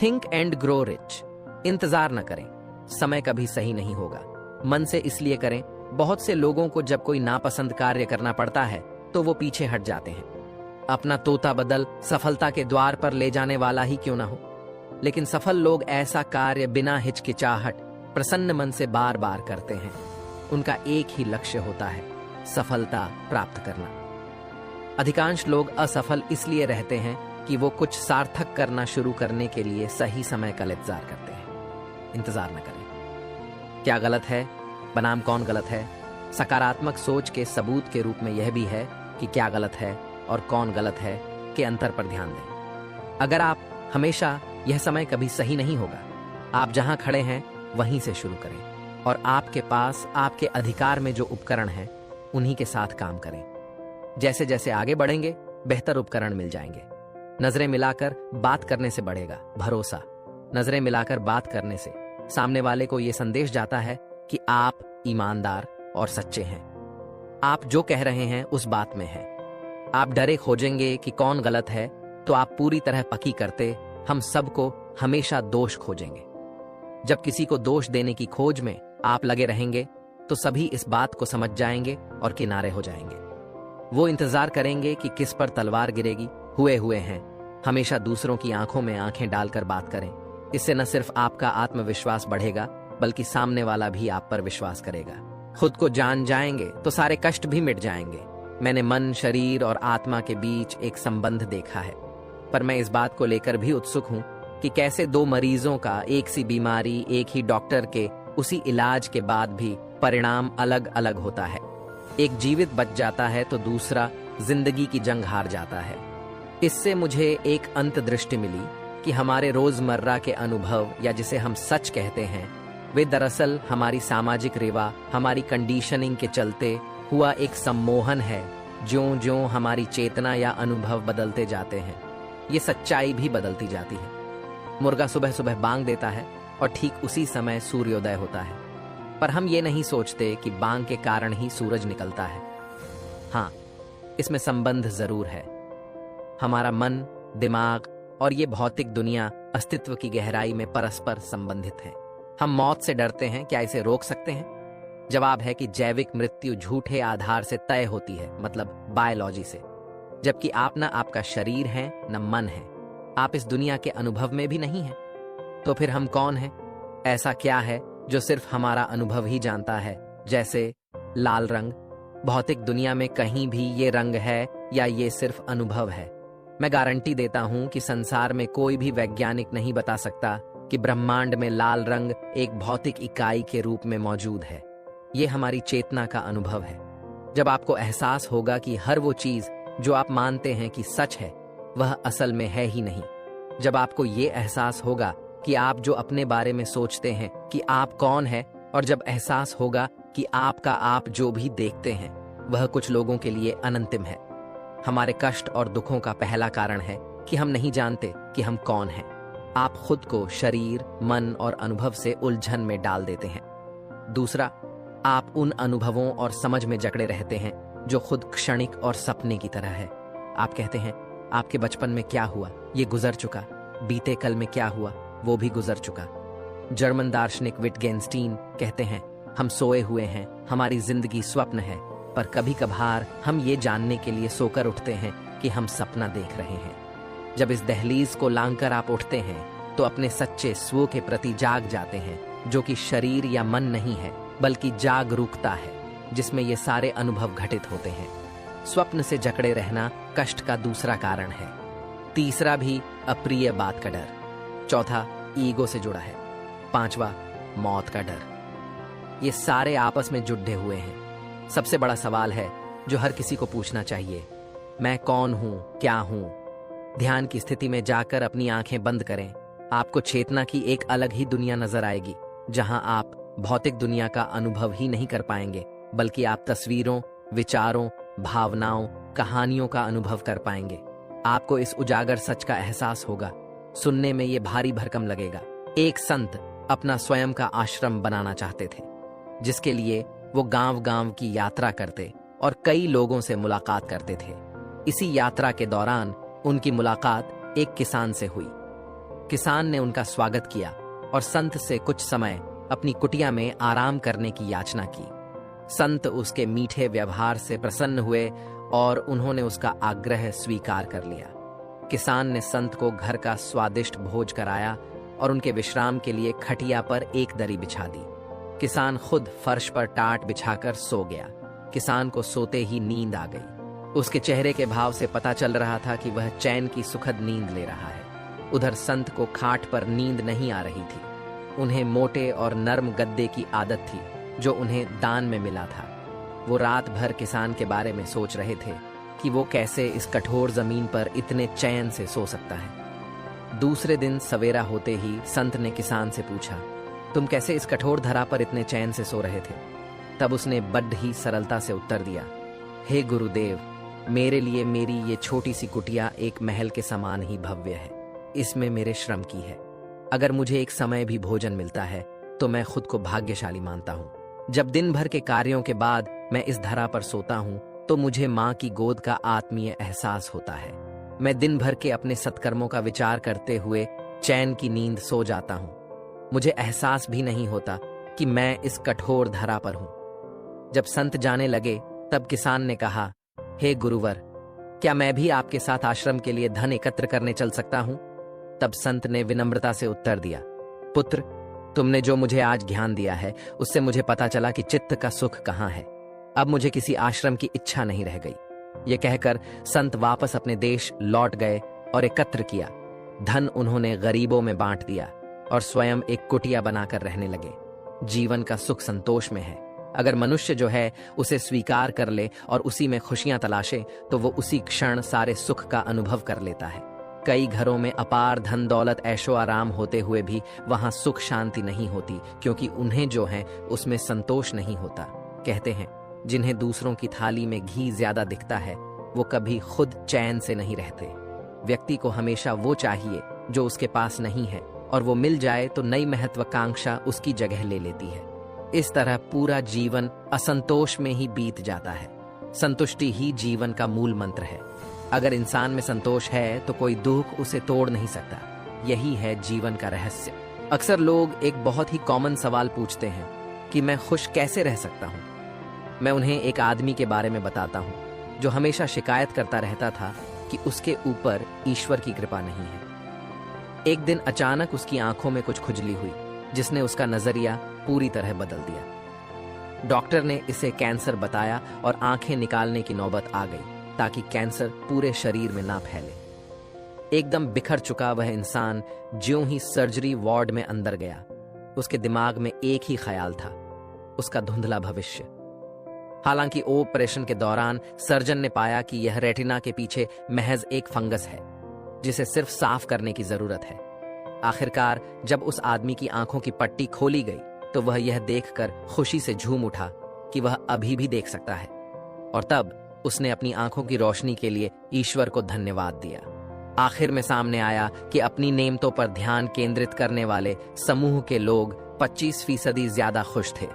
थिंक एंड ग्रो रिच। इंतजार न करें, समय कभी सही नहीं होगा। मन से इसलिए करें। बहुत से लोगों को जब कोई नापसंद कार्य करना पड़ता है तो वो पीछे हट जाते हैं। अपना तोता बदल सफलता के द्वार पर ले जाने वाला ही क्यों ना हो, लेकिन सफल लोग ऐसा कार्य बिना हिचकिचाहट प्रसन्न मन से बार बार करते हैं। उनका एक ही लक्ष्य होता है, सफलता प्राप्त करना। अधिकांश लोग असफल इसलिए रहते हैं कि वो कुछ सार्थक करना शुरू करने के लिए सही समय का इंतजार करते हैं। इंतजार न करें। क्या गलत है बनाम कौन गलत है, सकारात्मक सोच के सबूत के रूप में यह भी है कि क्या गलत है और कौन गलत है के अंतर पर ध्यान दें। अगर आप हमेशा यह समय कभी सही नहीं होगा, आप जहां खड़े हैं वहीं से शुरू करें और आपके पास आपके अधिकार में जो उपकरण हैं उन्हीं के साथ काम करें। जैसे जैसे आगे बढ़ेंगे बेहतर उपकरण मिल जाएंगे। नजरें मिलाकर बात करने से बढ़ेगा भरोसा। नजरें मिलाकर बात करने से सामने वाले को यह संदेश जाता है कि आप ईमानदार और सच्चे हैं। आप जो कह रहे हैं उस बात में है। आप डरे खोजेंगे कि कौन गलत है तो आप पूरी तरह पकी करते हम सबको हमेशा दोष खोजेंगे। जब किसी को दोष देने की खोज में आप लगे रहेंगे तो सभी इस बात को समझ जाएंगे और किनारे हो जाएंगे। वो इंतजार करेंगे कि किस पर तलवार गिरेगी। हुए हैं। हमेशा दूसरों की आंखों में आंखें डालकर बात करें। इससे न सिर्फ आपका आत्मविश्वास बढ़ेगा बल्कि सामने वाला भी आप पर विश्वास करेगा। खुद को जान जाएंगे तो सारे कष्ट भी मिट जाएंगे। मैंने मन, शरीर और आत्मा के बीच एक संबंध देखा है, पर मैं इस बात को लेकर भी उत्सुक हूं कि कैसे दो मरीजों का एक सी बीमारी एक ही डॉक्टर के उसी इलाज के बाद भी परिणाम अलग अलग होता है। एक जीवित बच जाता है तो दूसरा जिंदगी की जंग हार जाता है। इससे मुझे एक अंतर्दृष्टि मिली कि हमारे रोजमर्रा के अनुभव या जिसे हम सच कहते हैं वे दरअसल हमारी सामाजिक रेवा, हमारी कंडीशनिंग के चलते हुआ एक सम्मोहन है। ज्यों ज्यों हमारी चेतना या अनुभव बदलते जाते हैं ये सच्चाई भी बदलती जाती है। मुर्गा सुबह सुबह बांग देता है और ठीक उसी समय सूर्योदय होता है, पर हम ये नहीं सोचते कि बांग के कारण ही सूरज निकलता है। हाँ, इसमें संबंध जरूर है। हमारा मन, दिमाग और ये भौतिक दुनिया अस्तित्व की गहराई में परस्पर संबंधित है। हम मौत से डरते हैं, क्या इसे रोक सकते हैं? जवाब है कि जैविक मृत्यु झूठे आधार से तय होती है, मतलब बायोलॉजी से। जबकि आप न आपका शरीर है न मन है, आप इस दुनिया के अनुभव में भी नहीं हैं। तो फिर हम कौन हैं? ऐसा क्या है जो सिर्फ हमारा अनुभव ही जानता है? जैसे लाल रंग, भौतिक दुनिया में कहीं भी ये रंग है या ये सिर्फ अनुभव है? मैं गारंटी देता हूं कि संसार में कोई भी वैज्ञानिक नहीं बता सकता कि ब्रह्मांड में लाल रंग एक भौतिक इकाई के रूप में मौजूद है। ये हमारी चेतना का अनुभव है। जब आपको एहसास होगा कि हर वो चीज जो आप मानते हैं कि सच है वह असल में है ही नहीं, जब आपको ये एहसास होगा कि आप जो अपने बारे में सोचते हैं कि आप कौन है, और जब एहसास होगा कि आपका आप जो भी देखते हैं वह कुछ लोगों के लिए अनंतिम है। हमारे कष्ट और दुखों का पहला कारण है कि हम नहीं जानते कि हम कौन हैं। आप खुद को शरीर, मन और अनुभव से उलझन में डाल देते हैं। दूसरा, आप उन अनुभवों और समझ में जकड़े रहते हैं जो खुद क्षणिक और सपने की तरह है। आप कहते हैं आपके बचपन में क्या हुआ ये गुजर चुका, बीते कल में क्या हुआ वो भी गुजर चुका। जर्मन दार्शनिक विटगेंस्टीन कहते हैं हम सोए हुए हैं, हमारी जिंदगी स्वप्न है, पर कभी कभार हम ये जानने के लिए सोकर उठते हैं कि हम सपना देख रहे हैं। जब इस दहलीज को लांघकर आप उठते हैं तो अपने सच्चे स्व के प्रति जाग जाते हैं, जो कि शरीर या मन नहीं है बल्कि जागरूकता है, जिसमें ये सारे अनुभव घटित होते हैं। स्वप्न से जकड़े रहना कष्ट का दूसरा कारण है। तीसरा भी अप्रिय बात का डर। चौथा ईगो से जुड़ा है। पांचवा मौत का डर। ये सारे आपस में जुड़े हुए हैं। सबसे बड़ा सवाल है जो हर किसी को पूछना चाहिए, मैं कौन हूं, क्या हूं? ध्यान की स्थिति में जाकर अपनी आंखें बंद करें। आपको चेतना की एक अलग ही दुनिया नजर आएगी, जहां आप भौतिक दुनिया का अनुभव ही नहीं कर पाएंगे बल्कि आप तस्वीरों, विचारों, भावनाओं, कहानियों का अनुभव कर पाएंगे। आपको इस उजागर सच का एहसास होगा। सुनने में ये भारी भरकम लगेगा। एक संत अपना स्वयं का आश्रम बनाना चाहते थे, जिसके लिए वो गांव-गांव की यात्रा करते और कई लोगों से मुलाकात करते थे। इसी यात्रा के दौरान उनकी मुलाकात एक किसान से हुई। किसान ने उनका स्वागत किया और संत से कुछ समय अपनी कुटिया में आराम करने की याचना की। संत उसके मीठे व्यवहार से प्रसन्न हुए और उन्होंने उसका आग्रह स्वीकार कर लिया। किसान ने संत को घर का स्वादिष्ट भोज कराया और उनके विश्राम के लिए खटिया पर एक दरी बिछा दी। किसान खुद फर्श पर टाट बिछाकर सो गया। किसान को सोते ही नींद आ गई। उसके चेहरे के भाव से पता चल रहा था कि वह चैन की सुखद नींद ले रहा है। उधर संत को खाट पर नींद नहीं आ रही थी। उन्हें मोटे और नर्म गद्दे की आदत थी जो उन्हें दान में मिला था। वो रात भर किसान के बारे में सोच रहे थे कि वो कैसे इस कठोर जमीन पर इतने चैन से सो सकता है। दूसरे दिन सवेरा होते ही संत ने किसान से पूछा, तुम कैसे इस कठोर धरा पर इतने चैन से सो रहे थे? तब उसने बड्ड ही सरलता से उत्तर दिया, हे गुरुदेव, मेरे लिए मेरी ये छोटी सी कुटिया एक महल के समान ही भव्य है। इसमें मेरे श्रम की है। अगर मुझे एक समय भी भोजन मिलता है तो मैं खुद को भाग्यशाली मानता हूँ। जब दिन भर के कार्यों के बाद मैं इस धरा पर सोता हूँ तो मुझे माँ की गोद का आत्मीय एहसास होता है। मैं दिन भर के अपने सत्कर्मों का विचार करते हुए चैन की नींद सो जाता हूँ। मुझे एहसास भी नहीं होता कि मैं इस कठोर धरा पर हूँ। जब संत जाने लगे तब किसान ने कहा, हे गुरुवर, क्या मैं भी आपके साथ आश्रम के लिए धन एकत्र करने चल सकता हूँ? तब संत ने विनम्रता से उत्तर दिया, पुत्र, तुमने जो मुझे आज ज्ञान दिया है उससे मुझे पता चला कि चित्त का सुख कहाँ है। अब मुझे किसी आश्रम की इच्छा नहीं रह गई। ये कहकर संत वापस अपने देश लौट गए और एकत्र किया। धन उन्होंने गरीबों में बांट दिया और स्वयं एक कुटिया बनाकर रहने लगे। जीवन का सुख संतोष में है। अगर मनुष्य जो है उसे स्वीकार कर ले और उसी में खुशियां तलाशे तो वो उसी क्षण सारे सुख का अनुभव कर लेता है। कई घरों में अपार धन दौलत ऐशो आराम होते हुए भी वहां सुख शांति नहीं होती, क्योंकि उन्हें जो है उसमें संतोष नहीं होता। कहते हैं, जिन्हें दूसरों की थाली में घी ज्यादा दिखता है वो कभी खुद चैन से नहीं रहते। व्यक्ति को हमेशा वो चाहिए जो उसके पास नहीं है, और वो मिल जाए तो नई महत्वाकांक्षा उसकी जगह ले लेती है। इस तरह पूरा जीवन असंतोष में ही बीत जाता है। संतुष्टि ही जीवन का मूल मंत्र है। अगर इंसान में संतोष है तो कोई दुख उसे तोड़ नहीं सकता। यही है जीवन का रहस्य। अक्सर लोग एक बहुत ही कॉमन सवाल पूछते हैं कि मैं खुश कैसे रह सकता हूँ। मैं उन्हें एक आदमी के बारे में बताता हूँ जो हमेशा शिकायत करता रहता था कि उसके ऊपर ईश्वर की कृपा नहीं है। एक दिन अचानक उसकी आंखों में कुछ खुजली हुई जिसने उसका नजरिया पूरी तरह बदल दिया। डॉक्टर ने इसे कैंसर बताया और आंखें निकालने की नौबत आ गई ताकि कैंसर पूरे शरीर में ना फैले। एकदम बिखर चुका वह इंसान ज्यों ही सर्जरी वार्ड में अंदर गया, उसके दिमाग में एक ही ख्याल था, उसका धुंधला भविष्य। हालांकि ऑपरेशन के दौरान सर्जन ने पाया कि यह रेटिना के पीछे महज एक फंगस है जिसे सिर्फ साफ करने की जरूरत है। आखिरकार जब उस आदमी की आंखों की पट्टी खोली गई तो वह यह देखकर खुशी से झूम उठा कि वह अभी भी देख सकता है, और तब उसने अपनी आंखों की रोशनी के लिए ईश्वर को धन्यवाद दिया। आखिर में सामने आया कि अपनी नेमतों पर ध्यान केंद्रित करने वाले समूह के लोग 25% ज्यादा खुश थे,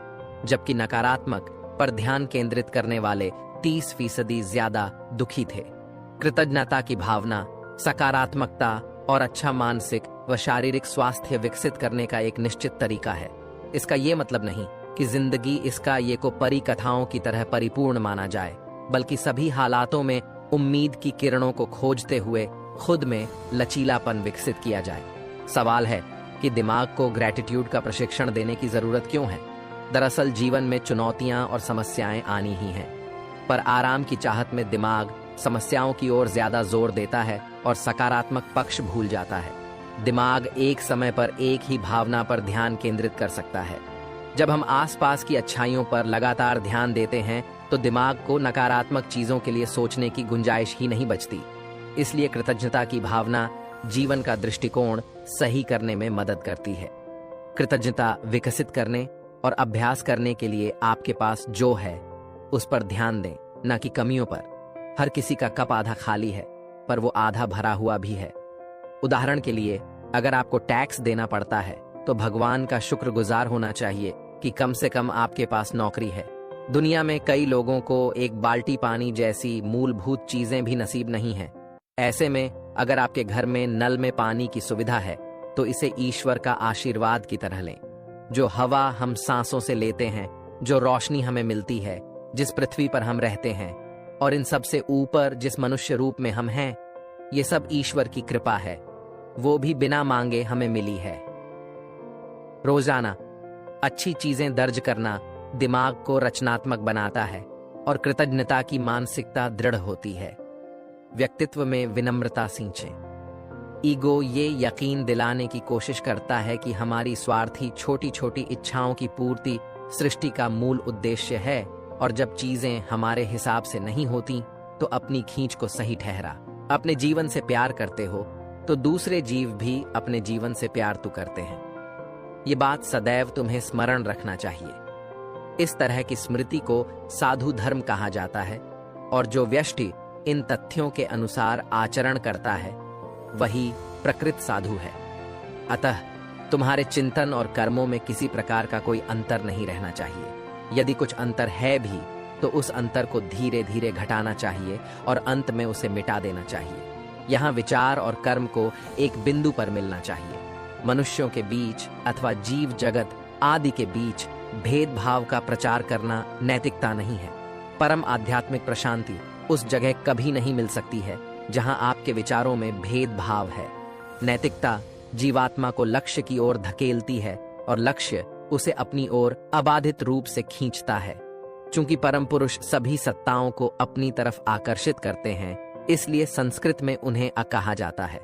जबकि नकारात्मक पर ध्यान केंद्रित करने वाले 30% ज्यादा दुखी थे। कृतज्ञता की भावना, सकारात्मकता और अच्छा मानसिक व शारीरिक स्वास्थ्य विकसित करने का एक निश्चित तरीका है। इसका ये मतलब नहीं कि जिंदगी इसका ये को परी कथाओं की तरह परिपूर्ण माना जाए, बल्कि सभी हालातों में उम्मीद की किरणों को खोजते हुए खुद में लचीलापन विकसित किया जाए। सवाल है कि दिमाग को ग्रैटिट्यूड का प्रशिक्षण देने की जरूरत क्यों है? दरअसल जीवन में चुनौतियां और समस्याएं आनी ही हैं, पर आराम की चाहत में दिमाग समस्याओं की ओर ज्यादा जोर देता है और सकारात्मक पक्ष भूल जाता है। दिमाग एक समय पर एक ही भावना पर ध्यान केंद्रित कर सकता है। जब हम आसपास की अच्छाइयों पर लगातार ध्यान देते हैं तो दिमाग को नकारात्मक चीजों के लिए सोचने की गुंजाइश ही नहीं बचती। इसलिए कृतज्ञता की भावना जीवन का दृष्टिकोण सही करने में मदद करती है। कृतज्ञता विकसित करने और अभ्यास करने के लिए आपके पास जो है उस पर ध्यान दें, न कि कमियों पर। हर किसी का कप आधा खाली है, पर वो आधा भरा हुआ भी है। उदाहरण के लिए, अगर आपको टैक्स देना पड़ता है तो भगवान का शुक्रगुजार होना चाहिए कि कम से कम आपके पास नौकरी है। दुनिया में कई लोगों को एक बाल्टी पानी जैसी मूलभूत चीजें भी नसीब नहीं है। ऐसे में अगर आपके घर में नल में पानी की सुविधा है तो इसे ईश्वर का आशीर्वाद की तरह लें। जो हवा हम सांसों से लेते हैं, जो रोशनी हमें मिलती है, जिस पृथ्वी पर हम रहते हैं, और इन सब से ऊपर जिस मनुष्य रूप में हम हैं, ये सब ईश्वर की कृपा है। वो भी बिना मांगे हमें मिली है। रोजाना अच्छी चीजें दर्ज करना दिमाग को रचनात्मक बनाता है और कृतज्ञता की मानसिकता दृढ़ होती है। व्यक्तित्व में विनम्रता सींचें। ईगो ये यकीन दिलाने की कोशिश करता है कि हमारी स्वार्थी छोटी छोटी इच्छाओं की पूर्ति सृष्टि का मूल उद्देश्य है, और जब चीजें हमारे हिसाब से नहीं होती तो अपनी खींच को सही ठहरा। अपने जीवन से प्यार करते हो तो दूसरे जीव भी अपने जीवन से प्यार तो करते हैं। ये बात सदैव तुम्हें स्मरण रखना चाहिए। इस तरह की स्मृति को साधु धर्म कहा जाता है, और जो व्यष्टि इन तथ्यों के अनुसार आचरण करता है वही प्रकृत साधु है। अतः तुम्हारे चिंतन और कर्मों में किसी प्रकार का कोई अंतर नहीं रहना चाहिए। यदि कुछ अंतर है भी तो उस अंतर को धीरे धीरे घटाना चाहिए और अंत में उसे मिटा देना चाहिए। यहाँ विचार और कर्म को एक बिंदु पर मिलना चाहिए। मनुष्यों के बीच अथवा जीव जगत आदि के बीच भेदभाव का प्रचार करना नैतिकता नहीं है। परम आध्यात्मिक प्रशांति उस जगह कभी नहीं मिल सकती है जहां आपके विचारों में भेदभाव है। नैतिकता जीवात्मा को लक्ष्य की ओर धकेलती है और लक्ष्य उसे अपनी ओर अबाधित रूप से खींचता है। चूंकि परम पुरुष सभी सत्ताओं को अपनी तरफ आकर्षित करते हैं, इसलिए संस्कृत में उन्हें कहा जाता है।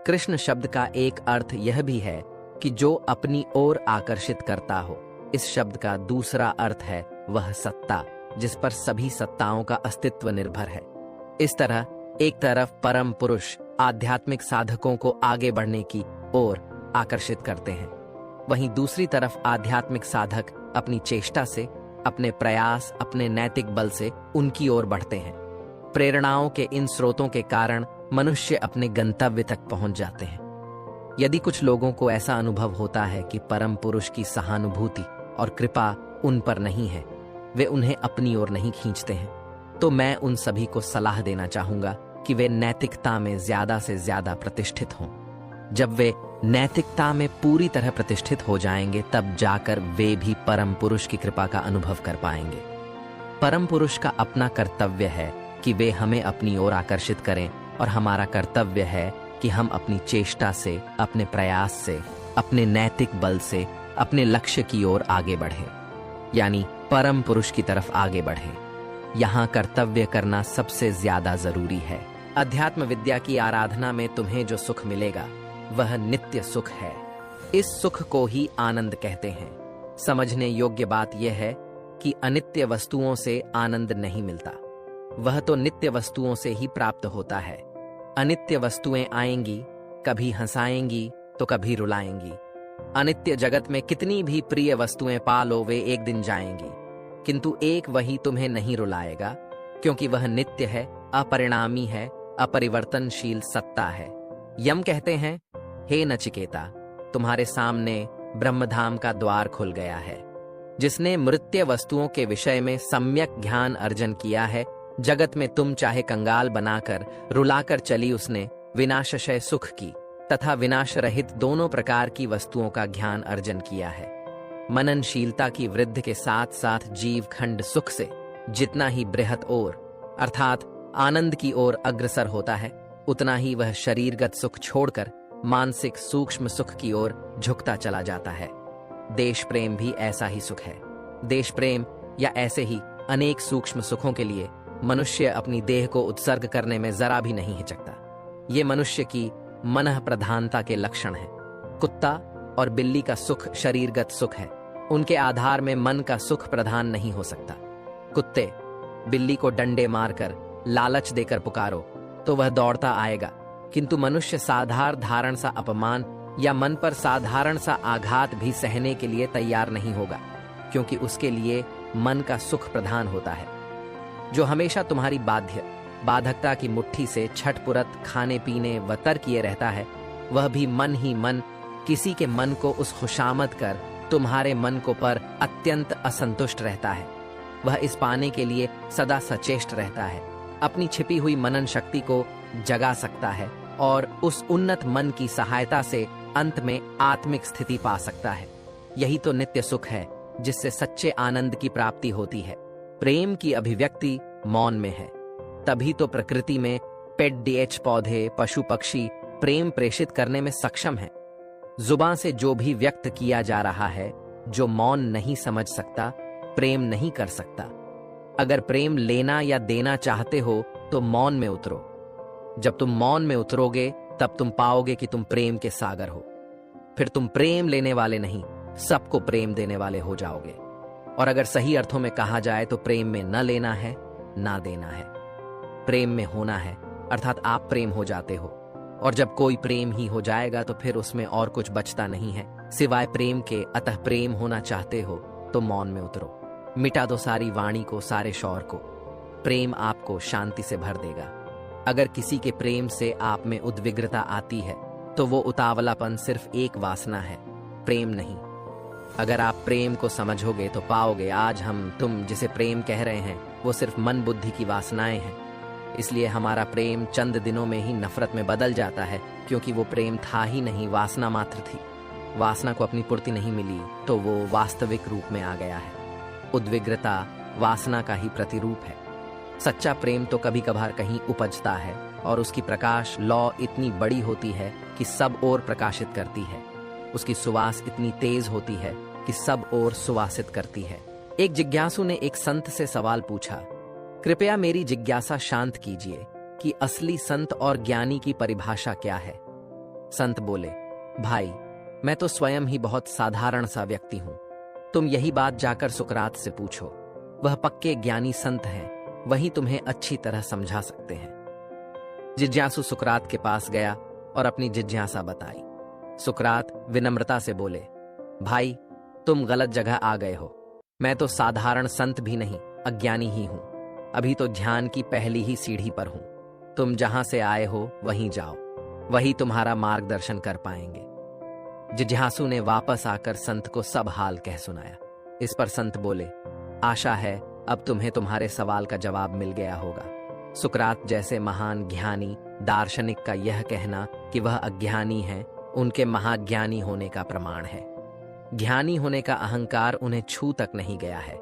कृष्ण शब्द का एक अर्थ यह भी है कि जो अपनी ओर आकर्षित करता हो। इस शब्द का दूसरा अर्थ है वह सत्ता जिस पर सभी सत्ताओं का अस्तित्व निर्भर है। इस तरह एक तरफ परम पुरुष आध्यात्मिक साधकों को आगे बढ़ने की ओर आकर्षित करते हैं, वहीं दूसरी तरफ आध्यात्मिक साधक अपनी चेष्टा से, अपने प्रयास, अपने नैतिक बल से उनकी ओर बढ़ते हैं। प्रेरणाओं के इन स्रोतों के कारण मनुष्य अपने गंतव्य तक पहुंच जाते हैं। यदि कुछ लोगों को ऐसा अनुभव होता है कि परम पुरुष की सहानुभूति और कृपा उन पर नहीं है, वे उन्हें अपनी ओर नहीं खींचते हैं, तो मैं उन सभी को सलाह देना चाहूंगा कि वे नैतिकता में ज्यादा से ज्यादा प्रतिष्ठित हों। जब वे नैतिकता में पूरी तरह प्रतिष्ठित हो जाएंगे, तब जाकर वे भी परम पुरुष की कृपा का अनुभव कर पाएंगे। परम पुरुष का अपना कर्तव्य है कि वे हमें अपनी ओर आकर्षित करें, और हमारा कर्तव्य है कि हम अपनी चेष्टा से, अपने प्रयास से, अपने नैतिक बल से अपने लक्ष्य की ओर आगे बढ़ें, यानी परम पुरुष की तरफ आगे बढ़ें। यहाँ कर्तव्य करना सबसे ज्यादा जरूरी है। अध्यात्म विद्या की आराधना में तुम्हें जो सुख मिलेगा वह नित्य सुख है। इस सुख को ही आनंद कहते हैं। समझने योग्य बात यह है कि अनित्य वस्तुओं से आनंद नहीं मिलता, वह तो नित्य वस्तुओं से ही प्राप्त होता है। अनित्य वस्तुएं आएंगी, कभी हंसाएंगी तो कभी रुलाएंगी। अनित्य जगत में कितनी भी प्रिय वस्तुएं पा लो, वे एक दिन जाएंगी, किंतु एक वही तुम्हें नहीं रुलाएगा, क्योंकि वह नित्य है, अपरिणामी है, अपरिवर्तनशील सत्ता है। यम कहते हैं, हे नचिकेता, तुम्हारे सामने ब्रह्मधाम का द्वार खुल गया है। जिसने मृत्य वस्तुओं के विषय में सम्यक ज्ञान अर्जन किया है, जगत में तुम चाहे कंगाल बनाकर, रुलाकर चली, उसने विनाशशय सुख की तथा विनाश रहित दोनों प्रकार की वस्तुओं का ज्ञान अर्जन किया है। मननशीलता की वृद्धि के साथ साथ जीव खंड सुख से जितना ही बृहत ओर अर्थात आनंद की ओर अग्रसर होता है, उतना ही वह शरीरगत सुख छोड़कर मानसिक सूक्ष्म सुख की ओर झुकता चला जाता है। देश प्रेम भी ऐसा ही सुख है। देश प्रेम या ऐसे ही अनेक सूक्ष्म सुखों के लिए मनुष्य अपनी देह को उत्सर्ग करने में जरा भी नहीं हिचकता। ये मनुष्य की मनः प्रधानता के लक्षण है। कुत्ता और बिल्ली का सुख शरीरगत सुख है, उनके आधार में मन का सुख प्रधान नहीं हो सकता। कुत्ते बिल्ली को डंडे मारकर, लालच देकर पुकारो तो वह दौड़ता आएगा, किंतु मनुष्य साधारण धारण सा अपमान या मन पर साधारण सा आघात भी सहने के लिए तैयार नहीं होगा, क्योंकि उसके लिए मन का सुख प्रधान होता है। जो हमेशा तुम्हारी बाधकता की मुट्ठी से छटपुरत खाने पीने व तर किए रहता है, वह भी मन ही मन किसी के मन को उस खुशामद कर तुम्हारे मन को पर अत्यंत असंतुष्ट रहता है। वह इस पाने के लिए सदा सचेष्ट रहता है, अपनी छिपी हुई मनन शक्ति को जगा सकता है और उस उन्नत मन की सहायता से अंत में आत्मिक स्थिति पा सकता है। यही तो नित्य सुख है, जिससे सच्चे आनंद की प्राप्ति होती है। प्रेम की अभिव्यक्ति मौन में है, तभी तो प्रकृति में पेट पौधे, पशु पक्षी प्रेम प्रेषित करने में सक्षम है। जुबान से जो भी व्यक्त किया जा रहा है, जो मौन नहीं समझ सकता, प्रेम नहीं कर सकता। अगर प्रेम लेना या देना चाहते हो तो मौन में उतरो। जब तुम मौन में उतरोगे तब तुम पाओगे कि तुम प्रेम के सागर हो। फिर तुम प्रेम लेने वाले नहीं, सबको प्रेम देने वाले हो जाओगे। और अगर सही अर्थों में कहा जाए तो प्रेम में न लेना है ना देना है, प्रेम में होना है, अर्थात आप प्रेम हो जाते हो। और जब कोई प्रेम ही हो जाएगा तो फिर उसमें और कुछ बचता नहीं है सिवाय प्रेम के। अतः प्रेम होना चाहते हो तो मौन में उतरो, मिटा दो सारी वाणी को, सारे शौर को। प्रेम आपको शांति से भर देगा। अगर किसी के प्रेम से आप में उद्विग्नता आती है तो वो उतावलापन सिर्फ एक वासना है, प्रेम नहीं। अगर आप प्रेम को समझोगे तो पाओगे आज हम तुम जिसे प्रेम कह रहे हैं वो सिर्फ मन बुद्धि की वासनाएं हैं। इसलिए हमारा प्रेम चंद दिनों में ही नफरत में बदल जाता है, क्योंकि वो प्रेम था ही नहीं, वासना मात्र थी। वासना को अपनी पूर्ति नहीं मिली तो वो वास्तविक रूप में आ गया है। उद्विग्नता वासना का ही प्रतिरूप है। सच्चा प्रेम तो कभी कभार कहीं उपजता है और उसकी प्रकाश लौ इतनी बड़ी होती है कि सब ओर प्रकाशित करती है। उसकी सुवास इतनी तेज होती है कि सब ओर सुवासित करती है। एक जिज्ञासु ने एक संत से सवाल पूछा, कृपया मेरी जिज्ञासा शांत कीजिए कि असली संत और ज्ञानी की परिभाषा क्या है। संत बोले, भाई मैं तो स्वयं ही बहुत साधारण सा व्यक्ति हूं। तुम यही बात जाकर सुकरात से पूछो, वह पक्के ज्ञानी संत हैं, वही तुम्हें अच्छी तरह समझा सकते हैं। जिज्ञासु सुकरात के पास गया और अपनी जिज्ञासा बताई। सुकरात विनम्रता से बोले, भाई तुम गलत जगह आ गए हो। मैं तो साधारण संत भी नहीं, अज्ञानी ही हूं। अभी तो ध्यान की पहली ही सीढ़ी पर हूं। तुम जहां से आए हो वहीं जाओ, वही तुम्हारा मार्गदर्शन कर पाएंगे। जिज्ञासु ने वापस आकर संत को सब हाल कह सुनाया। इस पर संत बोले, आशा है अब तुम्हें तुम्हारे सवाल का जवाब मिल गया होगा। सुकरात जैसे महान ज्ञानी दार्शनिक का यह कहना कि वह अज्ञानी है उनके महाज्ञानी होने का प्रमाण है। ज्ञानी होने का अहंकार उन्हें छू तक नहीं गया है।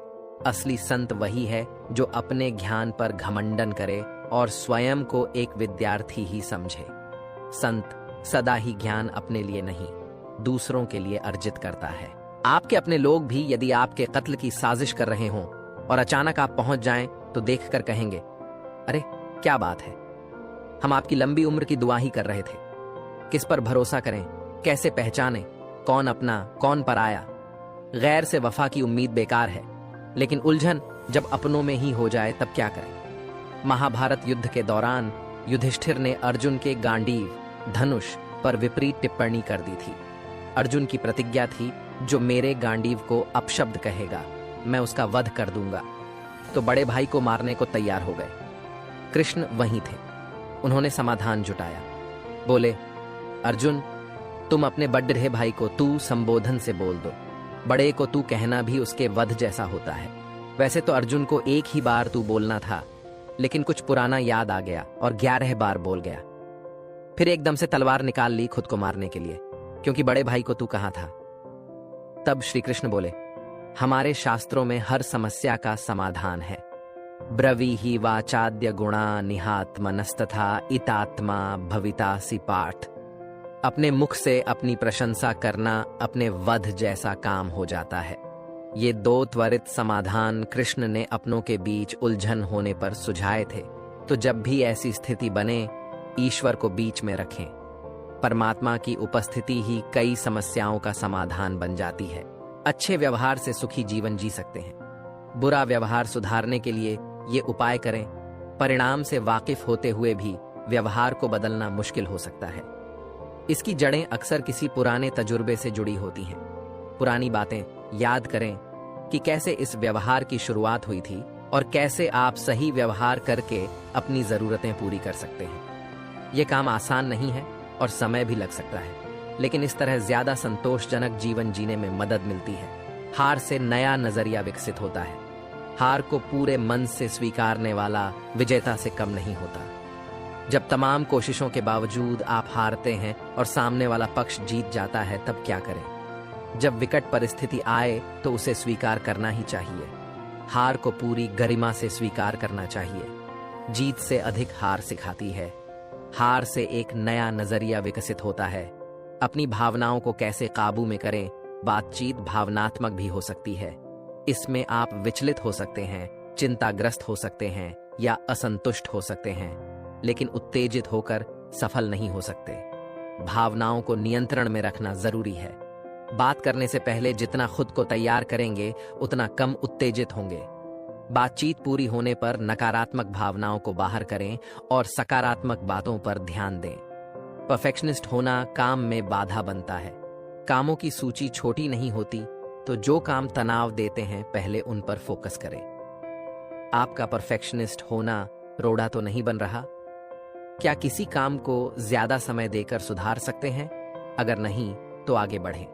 असली संत वही है जो अपने ज्ञान पर घमंडन करे और स्वयं को एक विद्यार्थी ही समझे। संत सदा ही ज्ञान अपने लिए नहीं, दूसरों के लिए अर्जित करता है। आपके अपने लोग भी यदि आपके कत्ल की साजिश कर रहे हों और अचानक आप पहुंच जाएं तो देखकर कहेंगे, अरे क्या बात है, हम आपकी लंबी उम्र की दुआ ही कर रहे थे। किस पर भरोसा करें, कैसे पहचानें, कौन अपना कौन पराया। गैर से वफा की उम्मीद बेकार है, लेकिन उलझन जब अपनों में ही हो जाए तब क्या करें। महाभारत युद्ध के दौरान युधिष्ठिर ने अर्जुन के गांडीव धनुष पर विपरीत टिप्पणी कर दी थी। अर्जुन की प्रतिज्ञा थी, जो मेरे गांडीव को अपशब्द कहेगा मैं उसका वध कर दूंगा। तो बड़े भाई को मारने को तैयार हो गए। कृष्ण वहीं थे। उन्होंने समाधान जुटाया। बोले, अर्जुन तुम अपने बड़े भाई को तू संबोधन से बोल दो। बड़े को तू कहना भी उसके वध जैसा होता है। वैसे तो अर्जुन को एक ही बार तू बोलना था, लेकिन कुछ पुराना याद आ गया और 11 बार बोल गया। फिर एकदम से तलवार निकाल ली खुद को मारने के लिए, क्योंकि बड़े भाई को तू कहा था। तब श्री कृष्ण बोले, हमारे शास्त्रों में हर समस्या का समाधान है। ब्रवी ही वाचाद्य गुणा निहात्मनस्तथा इतात्मा भवितासी पाठ। अपने मुख से अपनी प्रशंसा करना अपने वध जैसा काम हो जाता है। ये दो त्वरित समाधान कृष्ण ने अपनों के बीच उलझन होने पर सुझाए थे। तो जब भी ऐसी स्थिति बने, ईश्वर को बीच में रखें। परमात्मा की उपस्थिति ही कई समस्याओं का समाधान बन जाती है। अच्छे व्यवहार से सुखी जीवन जी सकते हैं। बुरा व्यवहार सुधारने के लिए ये उपाय करें। परिणाम से वाकिफ होते हुए भी व्यवहार को बदलना मुश्किल हो सकता है। इसकी जड़ें अक्सर किसी पुराने तजुर्बे से जुड़ी होती हैं। पुरानी बातें याद करें कि कैसे इस व्यवहार की शुरुआत हुई थी और कैसे आप सही व्यवहार करके अपनी जरूरतें पूरी कर सकते हैं। यह काम आसान नहीं है और समय भी लग सकता है, लेकिन इस तरह ज्यादा संतोषजनक जीवन जीने में मदद मिलती है। हार से नया नजरिया विकसित होता है। हार को पूरे मन से स्वीकारने वाला विजेता से कम नहीं होता। जब तमाम कोशिशों के बावजूद आप हारते हैं और सामने वाला पक्ष जीत जाता है, तब क्या करें? जब विकट परिस्थिति आए तो उसे स्वीकार करना ही चाहिए। हार को पूरी गरिमा से स्वीकार करना चाहिए। जीत से अधिक हार सिखाती है। हार से एक नया नजरिया विकसित होता है। अपनी भावनाओं को कैसे काबू में करें। बातचीत भावनात्मक भी हो सकती है। इसमें आप विचलित हो सकते हैं, चिंताग्रस्त हो सकते हैं या असंतुष्ट हो सकते हैं, लेकिन उत्तेजित होकर सफल नहीं हो सकते। भावनाओं को नियंत्रण में रखना जरूरी है। बात करने से पहले जितना खुद को तैयार करेंगे उतना कम उत्तेजित होंगे। बातचीत पूरी होने पर नकारात्मक भावनाओं को बाहर करें और सकारात्मक बातों पर ध्यान दें। परफेक्शनिस्ट होना काम में बाधा बनता है। कामों की सूची छोटी नहीं होती, तो जो काम तनाव देते हैं पहले उन पर फोकस करें। आपका परफेक्शनिस्ट होना रोड़ा तो नहीं बन रहा? क्या किसी काम को ज्यादा समय देकर सुधार सकते हैं? अगर नहीं तो आगे बढ़ें।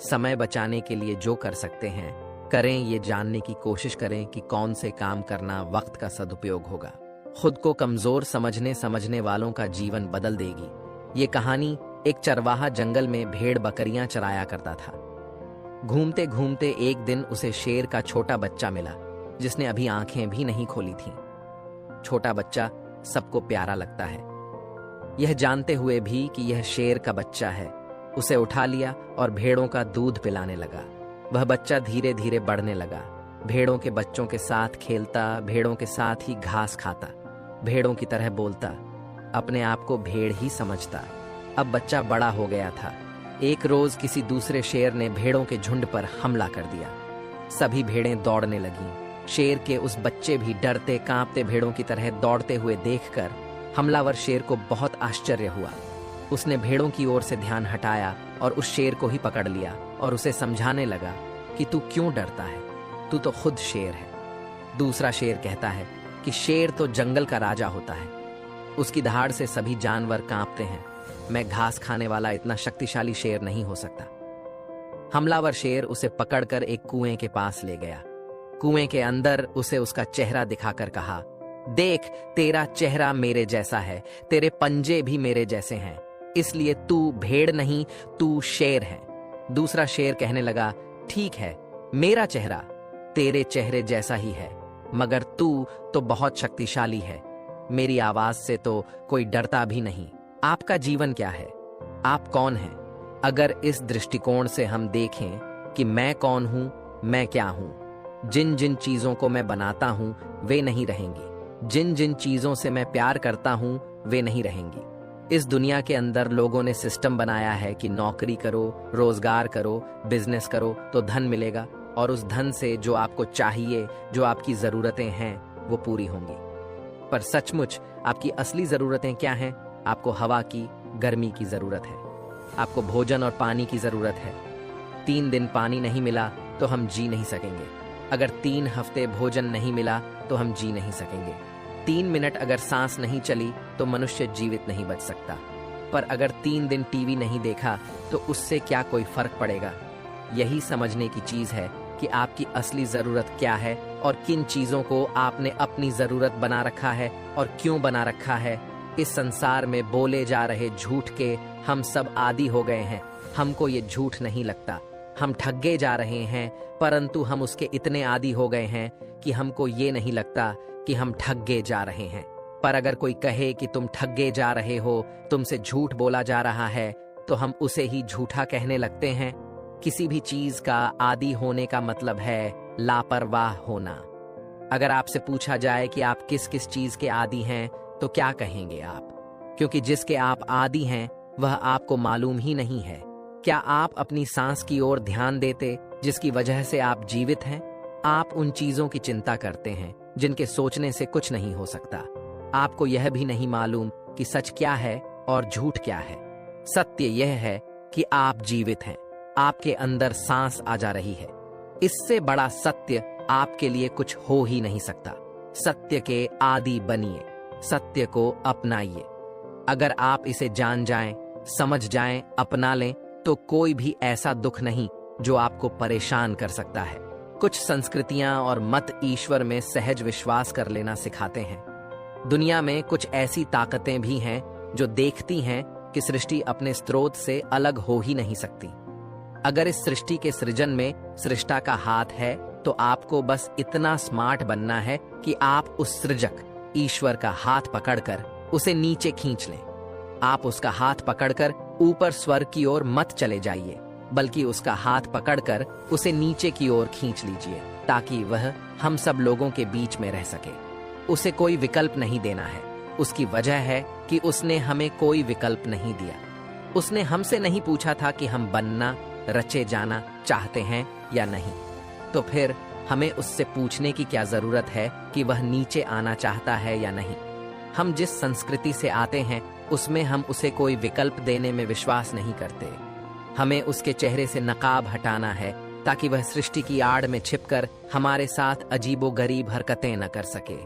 समय बचाने के लिए जो कर सकते हैं करें। ये जानने की कोशिश करें कि कौन से काम करना वक्त का सदुपयोग होगा। खुद को कमजोर समझने वालों का जीवन बदल देगी। ये कहानी एक चरवाहा जंगल में भेड़ बकरियां चराया करता था। घूमते घूमते एक दिन उसे शेर का छोटा बच्चा मिला, जिसने अभी आंखें भी नहीं खोली थीं। छोटा बच्चा सबको प्यारा लगता है। यह जानते हुए भी कि यह शेर का बच्चा है, उसे उठा लिया और भेड़ों का दूध पिलाने लगा। वह बच्चा धीरे धीरे बढ़ने लगा। भेड़ों के बच्चों के साथ खेलता, भेड़ों के साथ ही घास खाता, भेड़ों की तरह बोलता, अपने आप को भेड़ ही समझता। अब बच्चा बड़ा हो गया था। एक रोज किसी दूसरे शेर ने भेड़ों के झुंड पर हमला कर दिया। सभी भेड़ें दौड़ने लगीं। शेर के उस बच्चे भी डरते कांपते भेड़ों की तरह दौड़ते हुए देखकर हमलावर शेर को बहुत आश्चर्य हुआ। उसने भेड़ों की ओर से ध्यान हटाया और उस शेर को ही पकड़ लिया और उसे समझाने लगा कि तू क्यों डरता है, तू तो खुद शेर है। दूसरा शेर कहता है कि शेर तो जंगल का राजा होता है, उसकी दहाड़ से सभी जानवर कांपते हैं। मैं घास खाने वाला इतना शक्तिशाली शेर नहीं हो सकता। हमलावर शेर उसे पकड़कर एक कुएं के पास ले गया। कुएं के अंदर उसे उसका चेहरा दिखाकर कहा, देख, तेरा चेहरा मेरे जैसा है, तेरे पंजे भी मेरे जैसे हैं, इसलिए तू भेड़ नहीं, तू शेर है। दूसरा शेर कहने लगा, ठीक है, मेरा चेहरा तेरे चेहरे जैसा ही है, मगर तू तो बहुत शक्तिशाली है। मेरी आवाज से तो कोई डरता भी नहीं। आपका जीवन क्या है? आप कौन हैं? अगर इस दृष्टिकोण से हम देखें कि मैं कौन हूं, मैं क्या हूं, जिन जिन चीजों को मैं बनाता हूं वे नहीं रहेंगी, जिन जिन चीजों से मैं प्यार करता हूं वे नहीं रहेंगी। इस दुनिया के अंदर लोगों ने सिस्टम बनाया है कि नौकरी करो, रोजगार करो, बिजनेस करो तो धन मिलेगा, और उस धन से जो आपको चाहिए, जो आपकी जरूरतें हैं, वो पूरी होंगी। पर सचमुच आपकी असली जरूरतें क्या हैं? आपको हवा की, गर्मी की जरूरत है। आपको भोजन और पानी की जरूरत है। 3 दिन पानी नहीं मिला तो हम जी नहीं सकेंगे। अगर 3 हफ्ते भोजन नहीं मिला तो हम जी नहीं सकेंगे। 3 मिनट अगर सांस नहीं चली तो मनुष्य जीवित नहीं बच सकता। पर अगर 3 दिन टीवी नहीं देखा तो उससे क्या कोई फर्क पड़ेगा? यही समझने की चीज है कि आपकी असली जरूरत क्या है और किन चीजों को आपने अपनी जरूरत बना रखा है और क्यों बना रखा है। इस संसार में बोले जा रहे झूठ के हम सब आदी हो गए हैं। हमको ये झूठ नहीं लगता, हम ठगे जा रहे हैं, परंतु हम उसके इतने आदी हो गए हैं कि हमको ये नहीं लगता कि हम ठगे जा रहे हैं। पर अगर कोई कहे कि तुम ठगे जा रहे हो, तुमसे झूठ बोला जा रहा है, तो हम उसे ही झूठा कहने लगते हैं। किसी भी चीज का आदी होने का मतलब है लापरवाह होना। अगर आपसे पूछा जाए कि आप किस किस चीज के आदी हैं तो क्या कहेंगे आप? क्योंकि जिसके आप आदी हैं वह आपको मालूम ही नहीं है। क्या आप अपनी सांस की ओर ध्यान देते जिसकी वजह से आप जीवित हैं? आप उन चीजों की चिंता करते हैं जिनके सोचने से कुछ नहीं हो सकता। आपको यह भी नहीं मालूम कि सच क्या है और झूठ क्या है। सत्य यह है कि आप जीवित हैं, आपके अंदर सांस आ जा रही है। इससे बड़ा सत्य आपके लिए कुछ हो ही नहीं सकता। सत्य के आदी बनिए, सत्य को अपनाइए। अगर आप इसे जान जाएं, समझ जाएं, अपना लें तो कोई भी ऐसा दुख नहीं जो आपको परेशान कर सकता है। कुछ संस्कृतियां और मत ईश्वर में सहज विश्वास कर लेना सिखाते हैं। दुनिया में कुछ ऐसी ताकतें भी हैं जो देखती हैं कि सृष्टि अपने स्रोत से अलग हो ही नहीं सकती। अगर इस सृष्टि के सृजन में सृष्टा का हाथ है तो आपको बस इतना स्मार्ट बनना है कि आप उस सृजक ईश्वर का हाथ पकड़कर उसे नीचे खींच लें। आप उसका हाथ पकड़कर ऊपर स्वर्ग की ओर मत चले जाइए, बल्कि उसका हाथ पकड़कर उसे नीचे की ओर खींच लीजिए, ताकि वह हम सब लोगों के बीच में रह सके। उसे कोई विकल्प नहीं देना है। उसकी वजह है कि उसने हमें कोई विकल्प नहीं दिया। उसने हमसे नहीं पूछा था कि हम बनना, रचे जाना चाहते हैं या नहीं। तो फिर हमें उससे पूछने की क्या जरूरत है कि वह नीचे आना चाहता है या नहीं। हम जिस संस्कृति से आते हैं उसमें हम उसे कोई विकल्प देने में विश्वास नहीं करते। हमें उसके चेहरे से नकाब हटाना है ताकि वह सृष्टि की आड़ में छिपकर हमारे साथ अजीबोगरीब हरकतें न कर सके।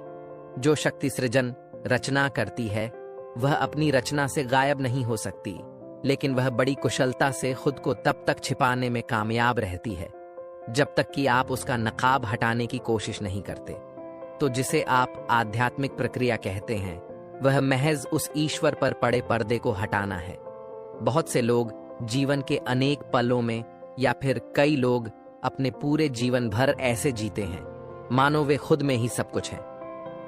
जो शक्ति सृजन रचना करती है वह अपनी रचना से गायब नहीं हो सकती, लेकिन वह बड़ी कुशलता से खुद को तब तक छिपाने में कामयाब रहती है जब तक कि आप उसका नकाब हटाने की कोशिश नहीं करते। तो जिसे आप आध्यात्मिक प्रक्रिया कहते हैं वह महज उस ईश्वर पर पड़े पर्दे को हटाना है। बहुत से लोग जीवन के अनेक पलों में या फिर कई लोग अपने पूरे जीवन भर ऐसे जीते हैं मानो वे खुद में ही सब कुछ हैं।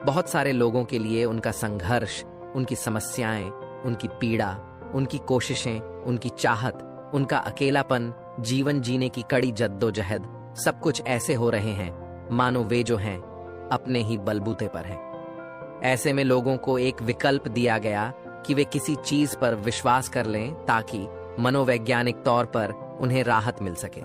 बहुत सारे लोगों के लिए उनका संघर्ष, उनकी समस्याएं, उनकी पीड़ा, उनकी कोशिशें, उनकी चाहत, उनका अकेलापन, जीवन जीने की कड़ी जद्दोजहद सब कुछ ऐसे हो रहे हैं मानो वे जो हैं अपने ही बलबूते पर हैं। ऐसे में लोगों को एक विकल्प दिया गया कि वे किसी चीज पर विश्वास कर लें ताकि मनोवैज्ञानिक तौर पर उन्हें राहत मिल सके।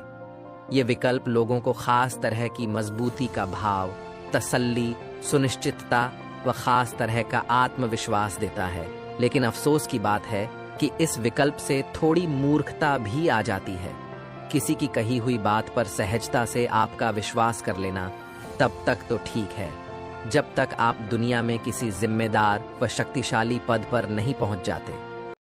ये विकल्प लोगों को खास तरह की मजबूती का भाव, तसल्ली, सुनिश्चितता व खास तरह का आत्मविश्वास देता है। लेकिन अफसोस की बात है कि इस विकल्प से थोड़ी मूर्खता भी आ जाती है। किसी की कही हुई बात पर सहजता से आपका विश्वास कर लेना तब तक तो ठीक है जब तक आप दुनिया में किसी जिम्मेदार व शक्तिशाली पद पर नहीं पहुंच जाते।